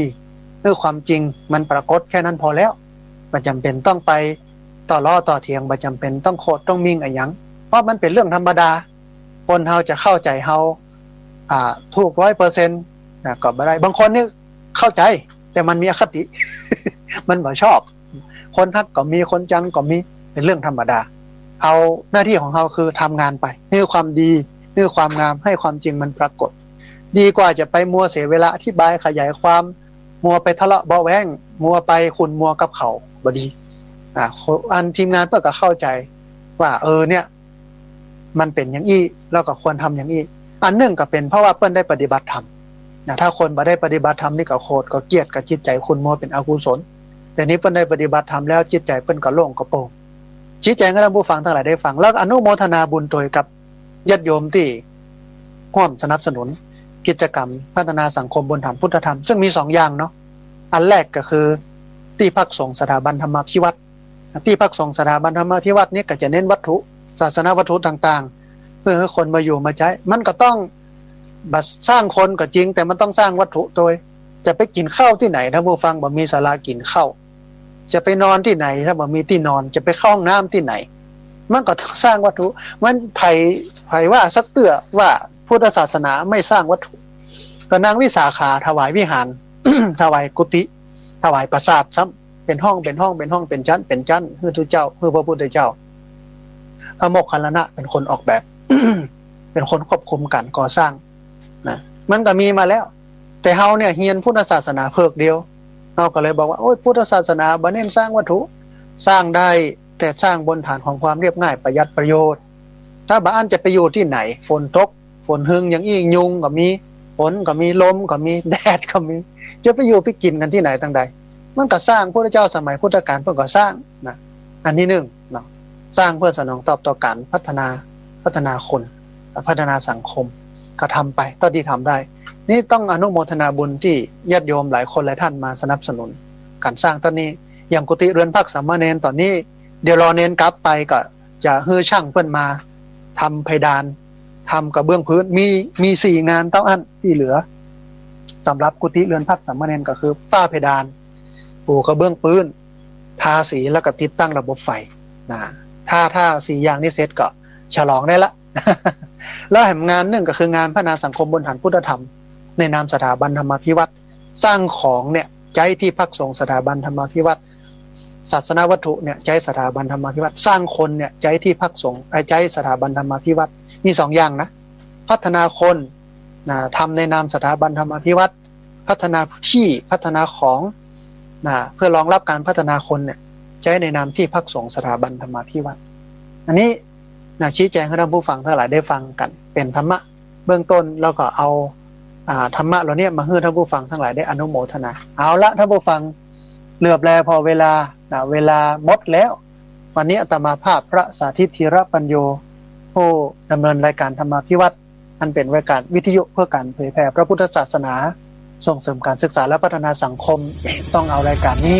เพื่อความจริงมันปรากฏแค่นั้นพอแล้วบ่จำเป็นต้องไปต่อล้อต่อเถียงบ่จำเป็นต้องโคดต้องมิ่งอะไรหยังเพราะมันเป็นเรื่องธรรมดาคนเฮาจะเข้าใจเฮา ถูก100%นะก็ไม่ได้บางคนนี่เข้าใจแต่มันมีอคติ มันบ่ชอบคนฮักก็มีคนจังก็มีเป็นเรื่องธรรมดาเอาหน้าที่ของเราคือทำงานไปให้ความดีให้ความงามให้ความจริงมันปรากฏดีกว่าจะไปมัวเสียเวลาอธิบายขยายความมัวไปทะเลาะเบาะแว้งมัวไปขุ่นมัวกับเขาบ่ดีอันทีมงานเพื่อก็เข้าใจว่าเนี่ยมันเป็นอย่างอี้แล้วก็ควรทำอย่างอี้อันหนึ่งก็เป็นเพราะว่าเปิ้นได้ปฏิบัติธรรมถ้าคนบ่ได้ปฏิบัติธรรมนี่ก็โคตรก็เกลียดก็จิตใจขุ่นมัวเป็นอกุศลแต่นี้เปิ้นได้ปฏิบัติธรรมแล้วจิตใจเปิ้นก็โล่งก็โปร่งชี้แจงให้ท่านผู้ฟังทั้งหลายได้ฟังแล้วอนุโมทนาบุญโดยกับญาติโยมที่ร่วมสนับสนุนกิจกรรมพัฒนาสังคมบนฐานพุทธธรรมซึ่งมี2อย่างเนาะอันแรกก็คือที่พักสงฆ์สถาบันธรรมาภิวัตรที่พักสงฆ์สถาบันธรรมาภิวัตรนี้ก็จะเน้นวัตถุศาสนาวัตถุต่างๆเพื่อให้คนมาอยู่มาใช้มันก็ต้องสร้างคนก็จริงแต่มันต้องสร้างวัตถุโดยจะไปกินข้าวที่ไหนถ้าผู้ฟังบ่มีศาลากินข้าวจะไปนอนที่ไหนถ้าบ่มีที่นอนจะไปเข้าห้องน้ำที่ไหนมันก็ต้องสร้างวัตถุมันไผว่าสักเตื้อว่าพุทธศาสนาไม่สร้างวัตถุก็นางวิสาขาถวายวิหาร ถวายกุฏิถวายปราสาทซ้ำเป็นห้องเป็นชั้นเพื่อทุเจ้าเพื่อพระพุทธเจ้าพระโมคคัลลานะเป็นคนออกแบบ เป็นคนควบคุมการก่อสร้างนะมันก็มีมาแล้วแต่เฮาเนี่ยเฮียนพุทธศาสนาเพิกเดียวเฮาก็เลยบอกว่าโอ้ยพุทธศาสนาบ่เน้นสร้างวัตถุสร้างได้แต่สร้างบนฐานของความเรียบง่ายประหยัดประโยชน์ถ้าบ้านจะไปอยู่ที่ไหนฝนตกฝนหึงอย่างอี้ยุงก็มีฝนก็มีลมก็มีแดดก็มีจะไปอยู่ไปกินกันที่ไหนต่างใดมันก็สร้างพระเจ้าสมัยพุทธกาลเพิ่นก็สร้างนะอันที่1เนาะสร้างเพื่อสนองตอบต่อการพัฒนาคนพัฒนาสังคมก็ทำไปเท่าที่ทำได้นี่ต้องอนุโมทนาบุญที่ญาติโยมหลายคนหลายท่านมาสนับสนุนการสร้างตอนนี้อย่างกุฏิเรือนพักสามเณรตอนนี้เดี๋ยวรอเน้นกลับไปก็จะฮือช่างเพิ่นมาทำเพดานทำกระเบื้องพื้นมี4งานเท่าอันที่เหลือสำหรับกุฏิเรือนพักสามเณรก็คือฝ้าเพดานปูกระเบื้องพื้นทาสีแล้วก็ติดตั้งระบบไฟนะถ้า4อย่างนี้เสร็จก็ฉลองได้ละ แล้วแห่งงานหนึ่งก็คืองานพัฒนาสังคมบนฐานพุทธธรรมในนามสถาบันธรรมาภิวัตรสร้างของเนี่ยใจที่พักสงฆ์สถาบันธรรมาภิวัตรศาสนาวัตถุเนี่ยใจสถาบันธรรมาภิวัตรสร้างคนเนี่ยใจที่พักสงฆ์ใจสถาบันธรรมาภิวัตรมี2อย่างนะพัฒนาคนทำในนามสถาบันธรรมาภิวัตรพัฒนาที่พัฒนาของเพื่อรองรับการพัฒนาคนเนี่ยใช้ในนามที่พักสงฆ์สถาบันธรรมาภิวัตรอันนี้ชี้แจงให้ท่านผู้ฟังทั้งหลายได้ฟังกันเป็นธรรมะเบื้องต้นแล้วก็เอาธรรมะเหล่านี้มาให้ท่านผู้ฟังทั้งหลายได้อนุโมทนาเอาละท่านผู้ฟังเหลือบแลพอเวลาหมดแล้ววันนี้อาตมาภาพพระสาธิตธีรปัญโยผู้ดำเนินรายการธรรมาภิวัตรอันเป็นรายการวิทยุเพื่อการเผยแผ่พระพุทธศาสนาส่งเสริมการศึกษาและพัฒนาสังคมต้องเอารายการนี้